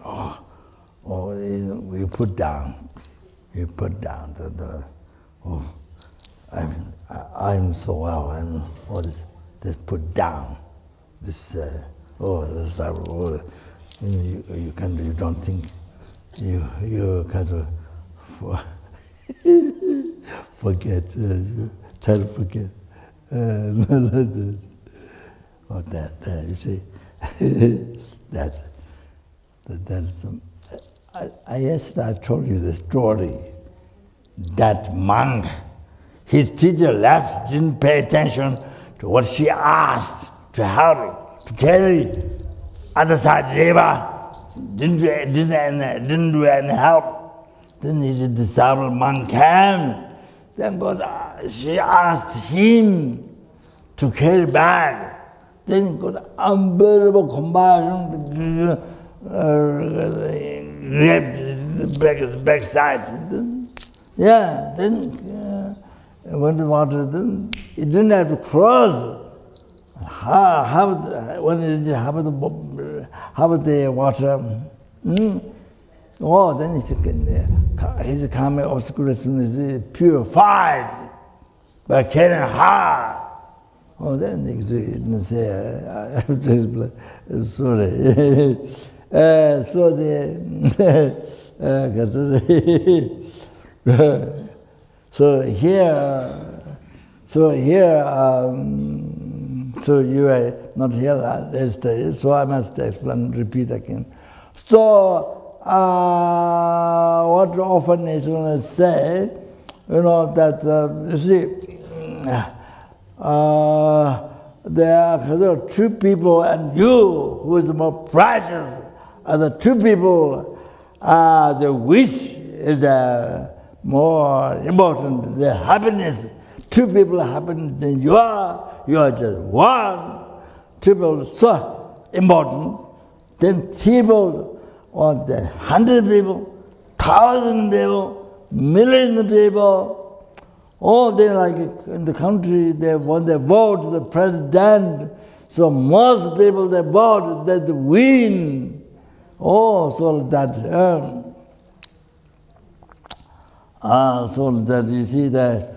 You put down. You put down I'm so well, and all this put down. This suffering. You don't think. You kind of forget, try to forget. That you see, that is. Yesterday I told you the story. That monk, his teacher left, didn't pay attention to what she asked to help, to carry other side river. Didn't do any help. Then his disciple monk came. Then she asked him to carry back. Then got unbearable compassion, grabbed his backside. Then went to water. Then he didn't have to cross. When it happened, the water. Then his karmic obscuration is purified by carrying hard. Then he didn't say, sorry. So you are not here yesterday, so I must repeat again. So, what often is going to say, that, you see, there are two people, and you, who is more precious, are the two people, the wish is more important, the happiness. Two people are happy than you are just one. Two people so important. Then people, or the 100 people, 1,000 people, millions of people, all they like in the country, when they vote the president, so most people they vote that win. So that you see that.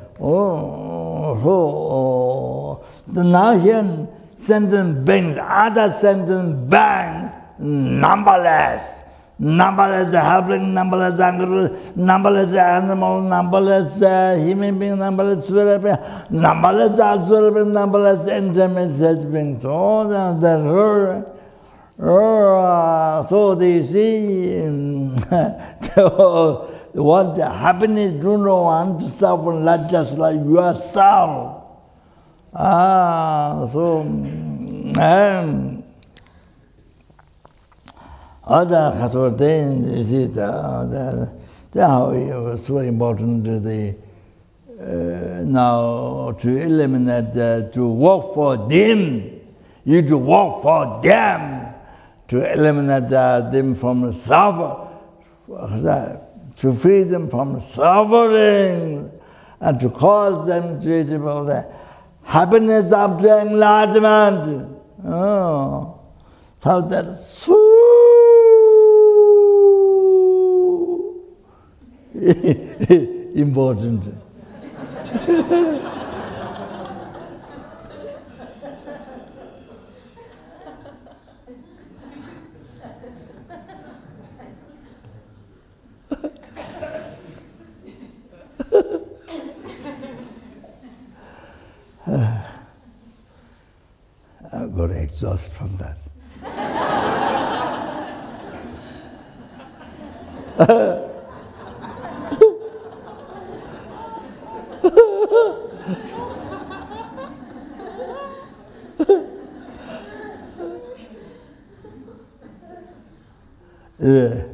Now here sentient beings, other sentient beings, numberless, helping, numberless angry, numberless animal, numberless human being, numberless spirit being, numberless asura being, numberless intermediate beings. All that. So they see what the happiness do not want to suffer, not just like yourself. Other sort of things, you see, that's how it was so important now to eliminate, to work for them. You to work for them, to eliminate them from suffer, to free them from suffering, and to cause them to achieve the happiness after enlightenment. So that's so important. I got exhausted from that. So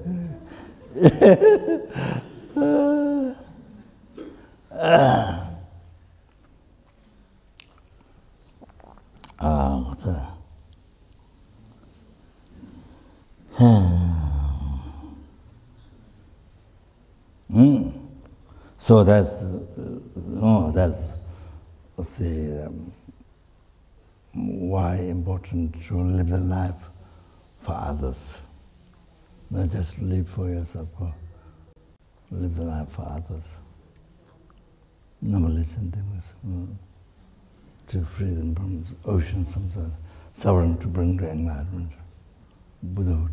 that's why important to live a life for others, not just live for yourself, but live a life for others. Never listen to them, to free them from ocean samsara, suffering to bring to enlightenment, Buddhahood.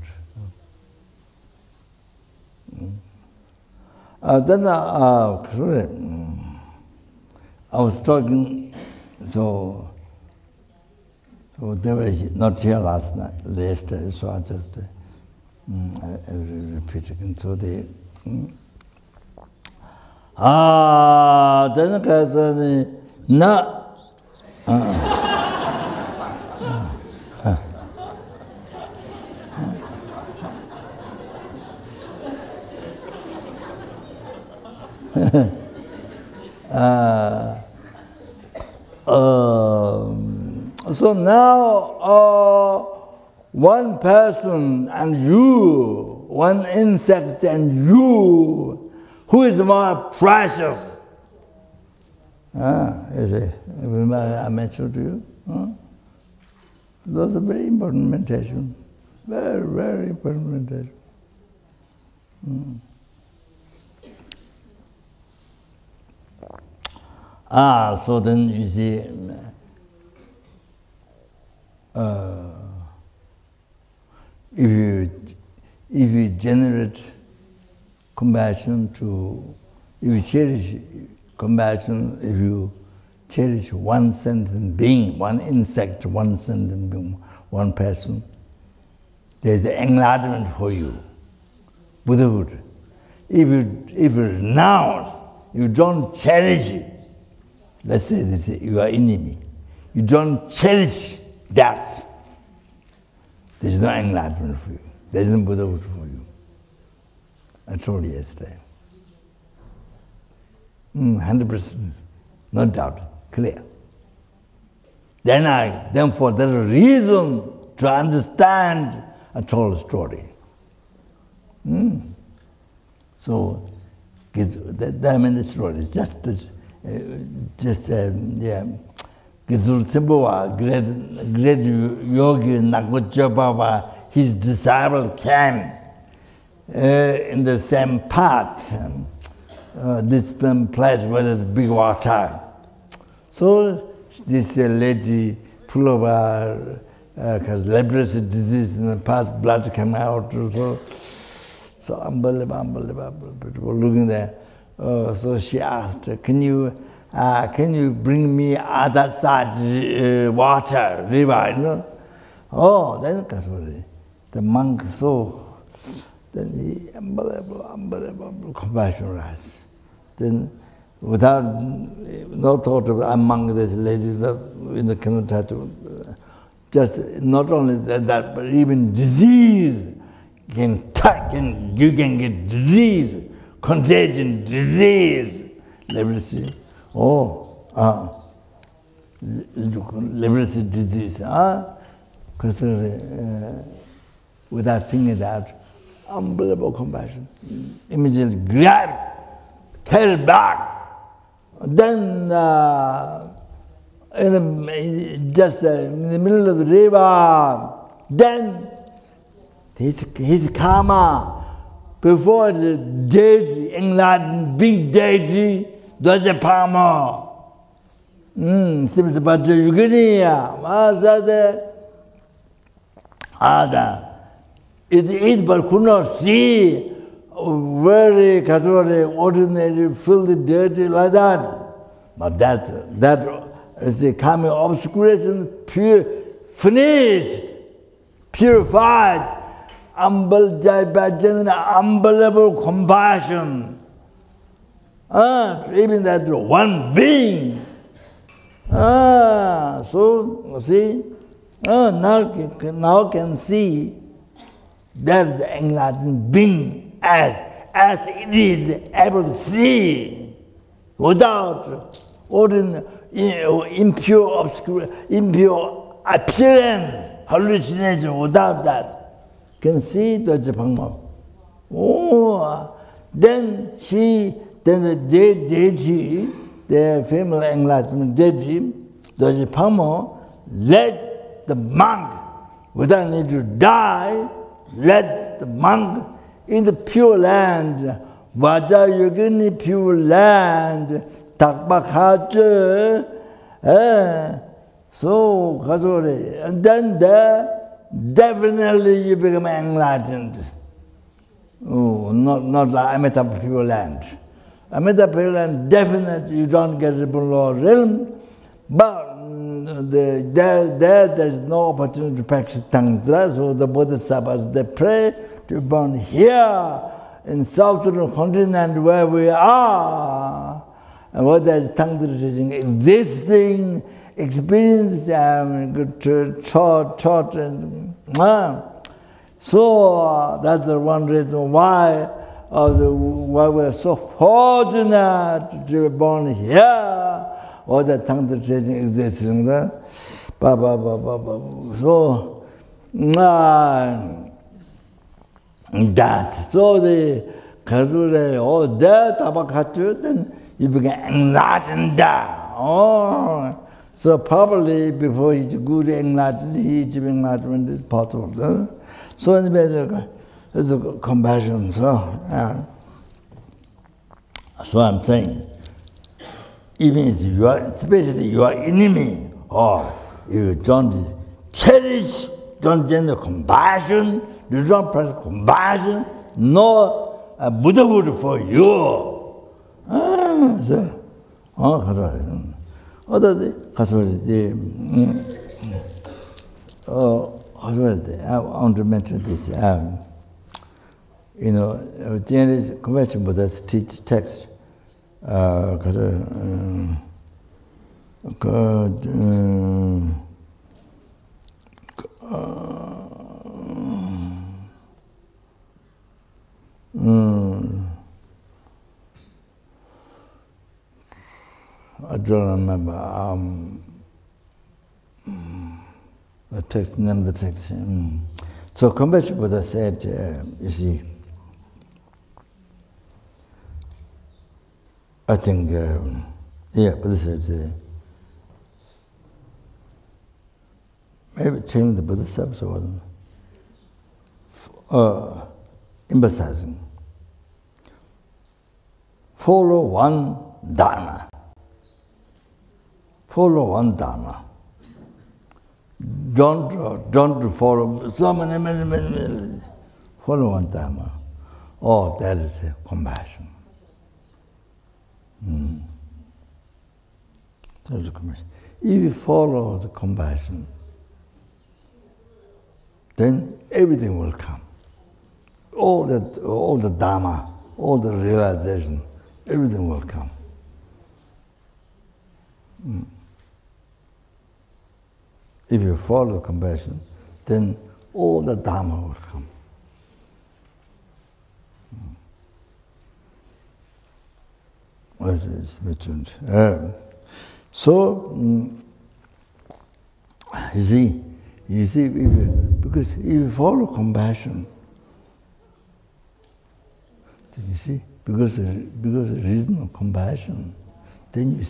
Then I was talking, so they were not here last night, yesterday, so I just I repeat again. So they, then no. So now one person and you, one insect and you, who is more precious? You see, remember I mentioned to you? Those are very important meditation. Very, very important meditation. So then you see, if you generate compassion if you cherish compassion, if you cherish one sentient being, one insect, one sentient being, one person, there's enlightenment for you, Buddhahood. If you renounce, you don't cherish it. Let's say this, you are enemy. You don't cherish that. There's no enlightenment for you. There's no Buddhahood for you. I told you yesterday. 100%, no doubt, clear. Then for that reason to understand, I told a story. So, that many stories, Gizur Timbowa, great yogi Naguchabawa, his disciple came in the same path, this place where there's big water. So this lady, full of leprosy disease in the past, blood came out. So unbelievable, people looking there. So she asked, can you bring me other side water, river, you know? Oh, then the monk then he unbelievable compassion rise. Then without no thought of among this lady in the canoe tattoo, just not only that, but even disease you can get disease, contagion, disease, leprosy. Leprosy disease, without thinking that, unbelievable compassion. Immediately grabbed, carried back. Then, just in the middle of the river, then his karma, before the deity, enlightened big deity, Dwajapama, Simsabhaja Yuginiya, it is but could not see very ordinary, filthy, dirty like that. But that is the karmic obscuration, pure, finished, purified, unbelievable compassion. Even that one being. So, see, now can see That the enlightened being as it is able to see without ordinary impure appearance, hallucination, without that, can see the Japangma. Oh, then the deity, the female enlightenment deity, the Japangma, let the monk, without need to die, let the monk in the pure land, Vaja Yogini pure land, Takbakhaja, so Kadori, and then there, definitely you become enlightened. Oh, not like Amita pure land. Amita pure land, definitely you don't get the below realm, but there's no opportunity to practice Tantra, so the Bodhisattvas, they pray to born here in southern continent where we are, and where there's Tantra teaching, existing, experience, good thought, and so that's the one reason why we're so fortunate to be born here. All the Tantra teaching exists in there. So, that. So the Kadure, all that, Tabakatu, then you become enlightened. Oh, so probably before he's good enlightened, he's enlightenment is possible. So anyway, there's a compassion. So I'm saying, even if you are, especially your enemy, or you don't cherish, don't generate compassion, you don't practice compassion, no Buddhahood for you. I want to mention this. Generally, convention Buddhists teach text. I don't remember the text, name of the text. So Compassion Buddha said, you see, I think, Buddha said, maybe telling the Bodhisattvas or emphasizing, follow one Dharma. Follow one Dharma. Don't follow so many. Follow one Dharma. Oh, that is compassion. That is compassion. If you follow the compassion, then everything will come. All the Dharma, all the realization, everything will come. If you follow compassion, then all the Dharma will come. It's mentioned. So, you see, because if you follow compassion, you see, because of the reason of compassion, then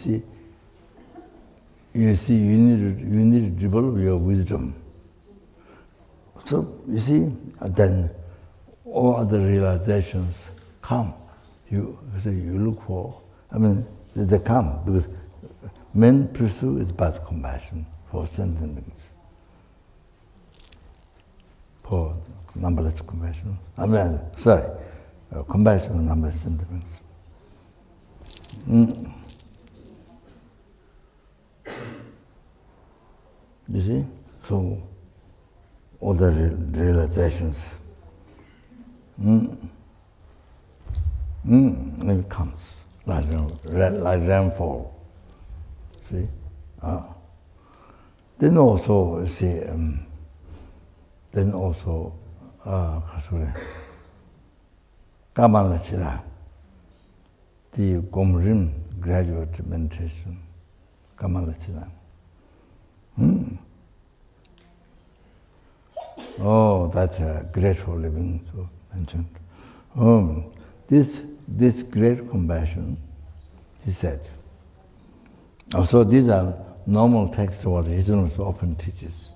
you need to develop your wisdom. So you see, then all other realizations come. You look for. They come because main pursuit is about compassion for sentient beings, for numberless compassion. Compassion for numberless sentient beings. You see? So, all the realizations, it comes like rainfall. See? Then also, Kamala Chila, the Gomrim graduate meditation, Kamala Chila. Oh, that's grateful living, so mentioned. This great compassion, he said. Also, these are normal texts what Islam often teaches.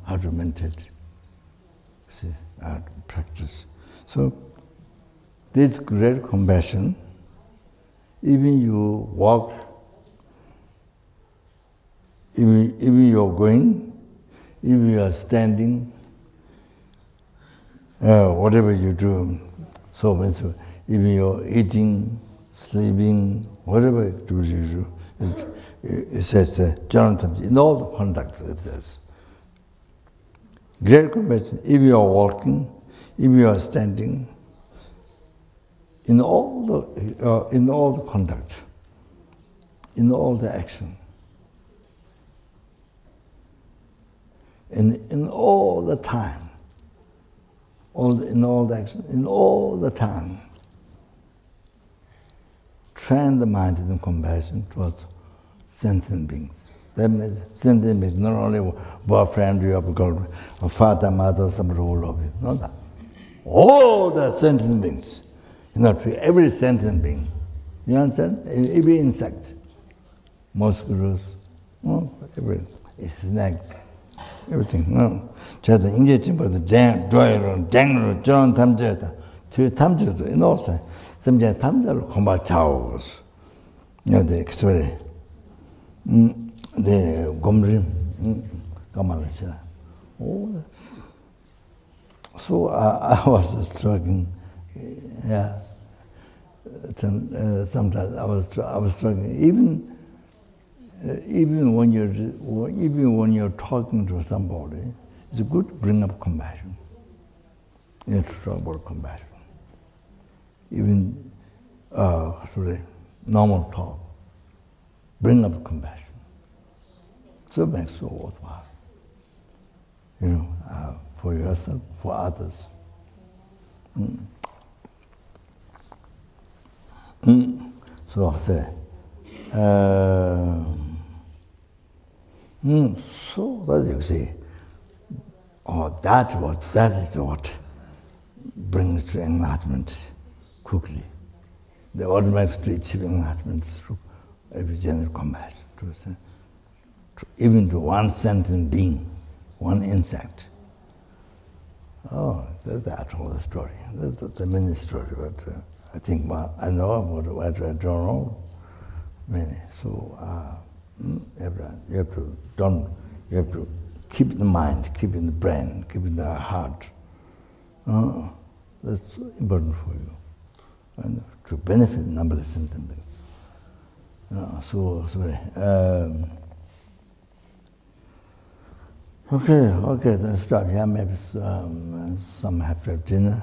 How to meditate, see, how to practice. So, this great compassion, even you walk, even you're going, even you are standing, whatever you do, so even you're eating, sleeping, whatever you do, it says, in all the conducts, it says. Great compassion, if you are walking, if you are standing, in all the conduct, in all the action, in all the time, in all the action, in all the time, train the mind in compassion towards sentient beings. That means sentient beings, not only boyfriend, you have got a father, mother, somebody who love you. Not that. All the sentient beings. Every sentient being. You understand? Every insect, mosquitoes, every snake, everything. No. 제가 이제 지금부터 joy로 댕으로 좋은 탐제다. 그 탐제도 이노세. 심지어 탐제를 공부 차오스. 여기 그소리. 네, 곰림. 가만히서. So I was struggling. Yeah. Sometimes I was struggling. Even when you're talking to somebody, it's good to bring up compassion. You have to talk about compassion. Even normal talk, bring up compassion. So it makes it worthwhile. For yourself, for others. So I say, so that you see, that is what brings to enlightenment quickly. The automatically achieve enlightenment through every general compassion, even to one sentient being, one insect. That's all the story. That's the mini story, but I think I know about what I don't know many. So you have to keep in the mind, keep in the brain, keep in the heart. That's important for you, and to benefit numberless sentient beings. Okay, then stop here. Maybe some have to have dinner.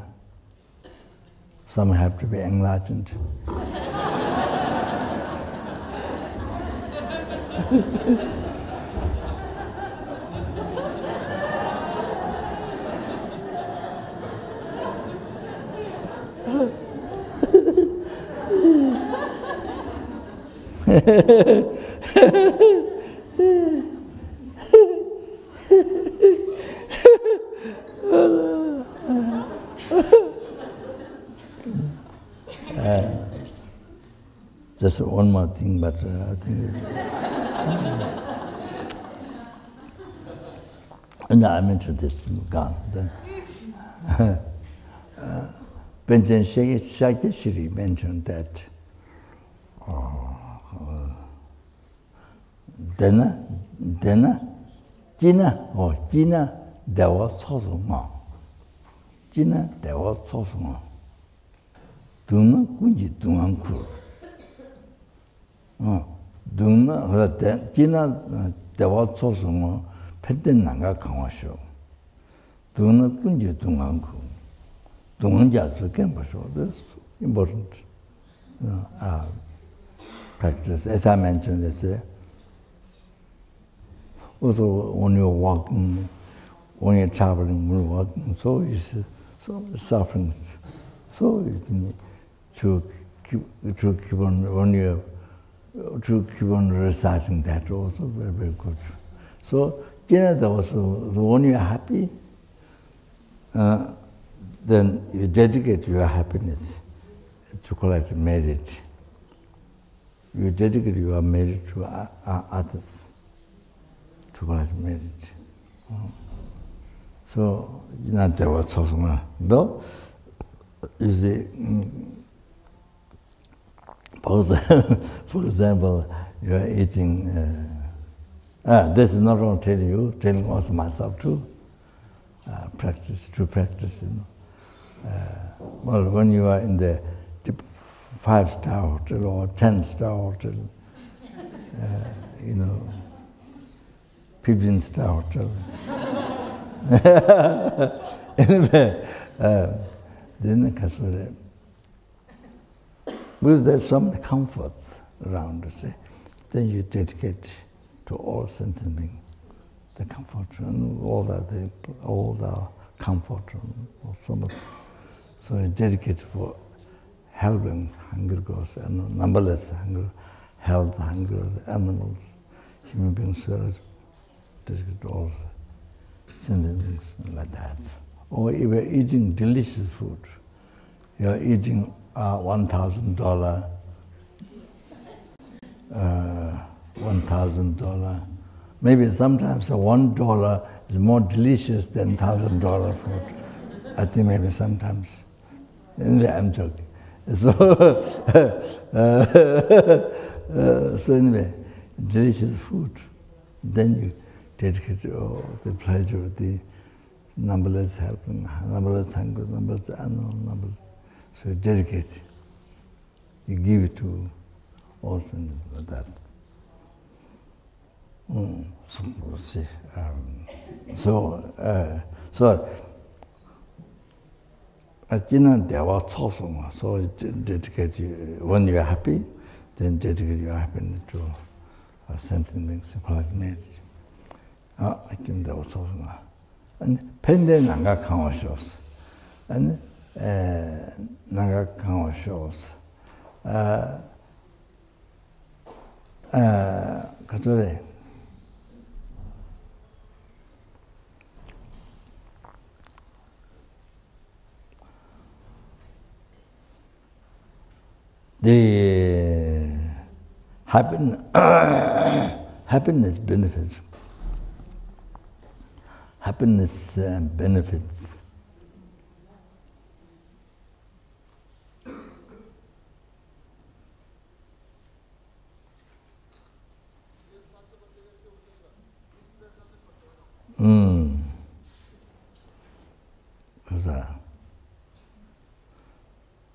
Some have to be enlightened. Just one more thing, but I think and I mentioned this gone. Benjamin Shakeshiri mentioned that Jina Dewa Sosunga. Jina Dewa Sosunga. Dunga Kunji Dunganku. Jina Dewa Sosunga Peten Nanga Kamasho. Dunga Kunji Dunganku. Dunganjasu Kempasho. That's important. Practice. As I mentioned, also when you're walking, when you're traveling, when you're walking, so is suffering. So to keep on reciting that also very, very good. So when you're happy, then you dedicate your happiness to collect merit. You dedicate your merit to others to collect merit. So, there was something, though, you see, for example, you are eating, this is not only telling you, telling also myself too, practice, well, when you are in the 5-star hotel or 10-star hotel, 15-star hotel. Anyway, then because there's some comfort around, then you dedicate to all sentient beings the comfort and all the comfort and so much. So you dedicate for helping hungry ghosts and numberless health, hungry animals, human beings, dedicate to all sentient beings like that. Or even eating delicious food. You're eating $1,000, $1,000. Maybe sometimes $1 is more delicious than $1,000 food. I think maybe sometimes. Anyway, I'm joking. So, so anyway, delicious food. Then you dedicate the pleasure of the numberless helping, numberless hungry, numberless animals, numberless. So you dedicate. You give it to all things like that. So we'll see. So dedicate you, when you are happy, then dedicate your happiness to sentient beings, like me. I think that was talking. And pending Nanga Kama shows. And Nanga Kama shows. The happiness benefits. Happiness benefits.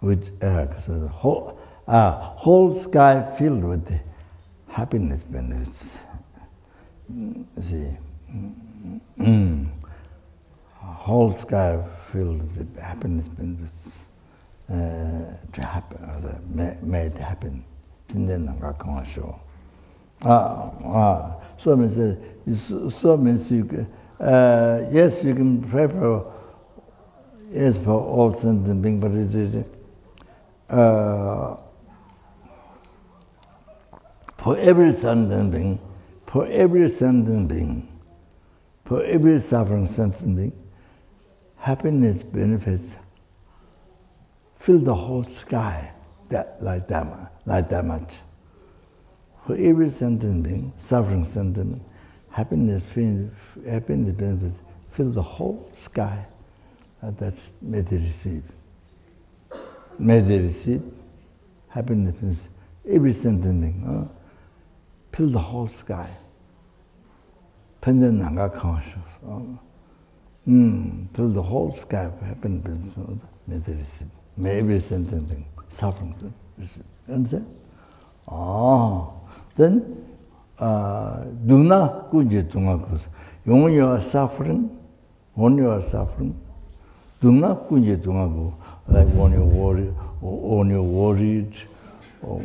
Which the whole sky filled with the happiness benefits. See, whole sky filled with the happiness benefits to happen, made happen. So means you can, yes, you can pray for all sentient beings, but it is for every sentient being, for every sentient being, for every suffering sentient being, happiness benefits fill the whole sky like that much. For every sentient being, suffering sentient being, happiness benefits fill the whole sky that may they receive. May they receive happiness benefits every sentient being. Fill the whole sky. Fill the whole sky of happiness may they receive. May every sentient being suffering receive. Understand? Then when you are suffering, do not like when you're worried, or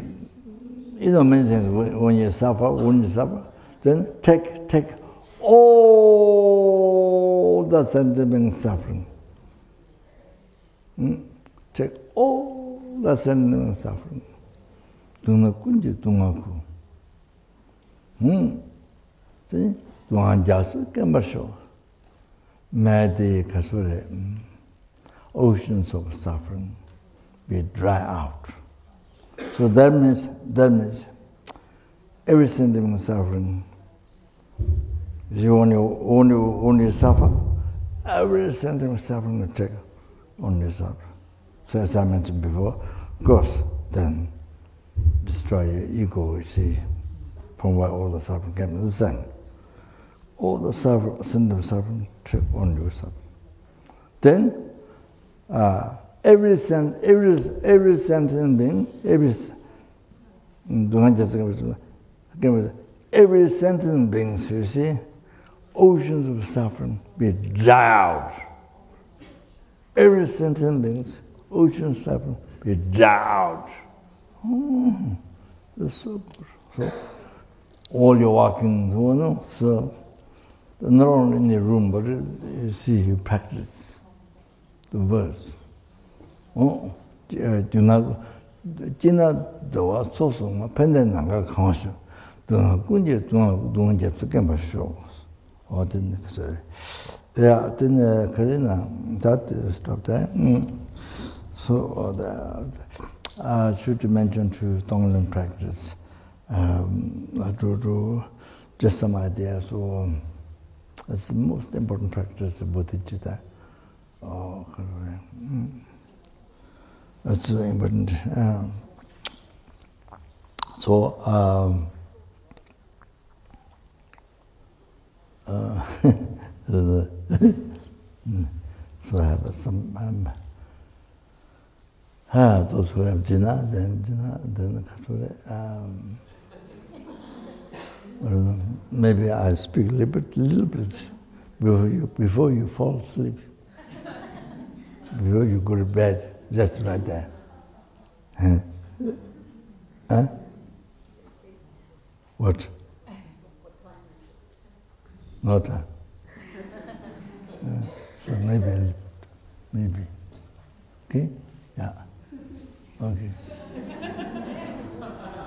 many things. When you suffer, then take all all the sentient beings suffering. Check all the sentient beings suffering. Dunga kunji dunga ku. Dunga jasu kembasho. Madi kasure. Oceans of suffering be dry out. So that means every sentient suffering. If you only suffer, every sentient suffering will take only suffer. So as I mentioned before, of course, then destroy your ego, you see, from where all the suffering came, the same. All the sentient suffering take only suffering. Then every sentient being, every sentient being, you see, oceans of suffering be dry out. Every sentient being, oceans of suffering be dry out. That's so good. So, all your walking, so not only in your room, but you see, you practice the verse. Do not, Jina Dawa Sosuma, Pendananga Council. Don't get to Gamma shows. Or didn't say. Yeah, then Karina, that stop there. So, should mention to Tonglen practice. To just some ideas. So, it's the most important practice of Bodhicitta. Oh, that's very important. So I have some those who have Jina, then maybe I speak a little bit before you fall asleep. Before you go to bed, just right there. What? No time. So maybe. Okay? Yeah. Okay.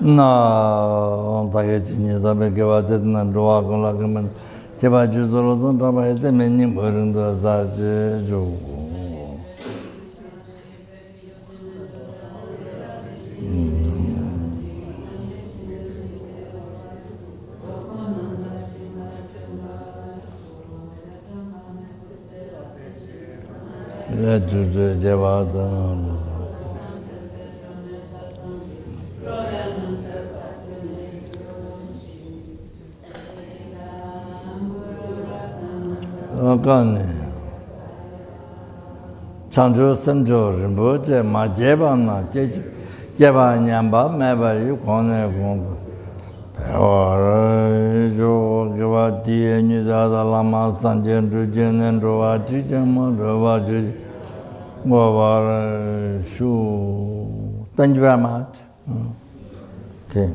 No, Tagachini Sabekeva didn't draw Golagaman. Tebaju don't have the many Burunda Zaji. Chanjo Sanjo Rinpoche Ma Jebana Jeba Nyamba Meba Yukone Gongo Jo Gavati Nidada Lama Sanjan Rujan and Rovati Jama Rovati Govara Shu. Thank you very much. Okay.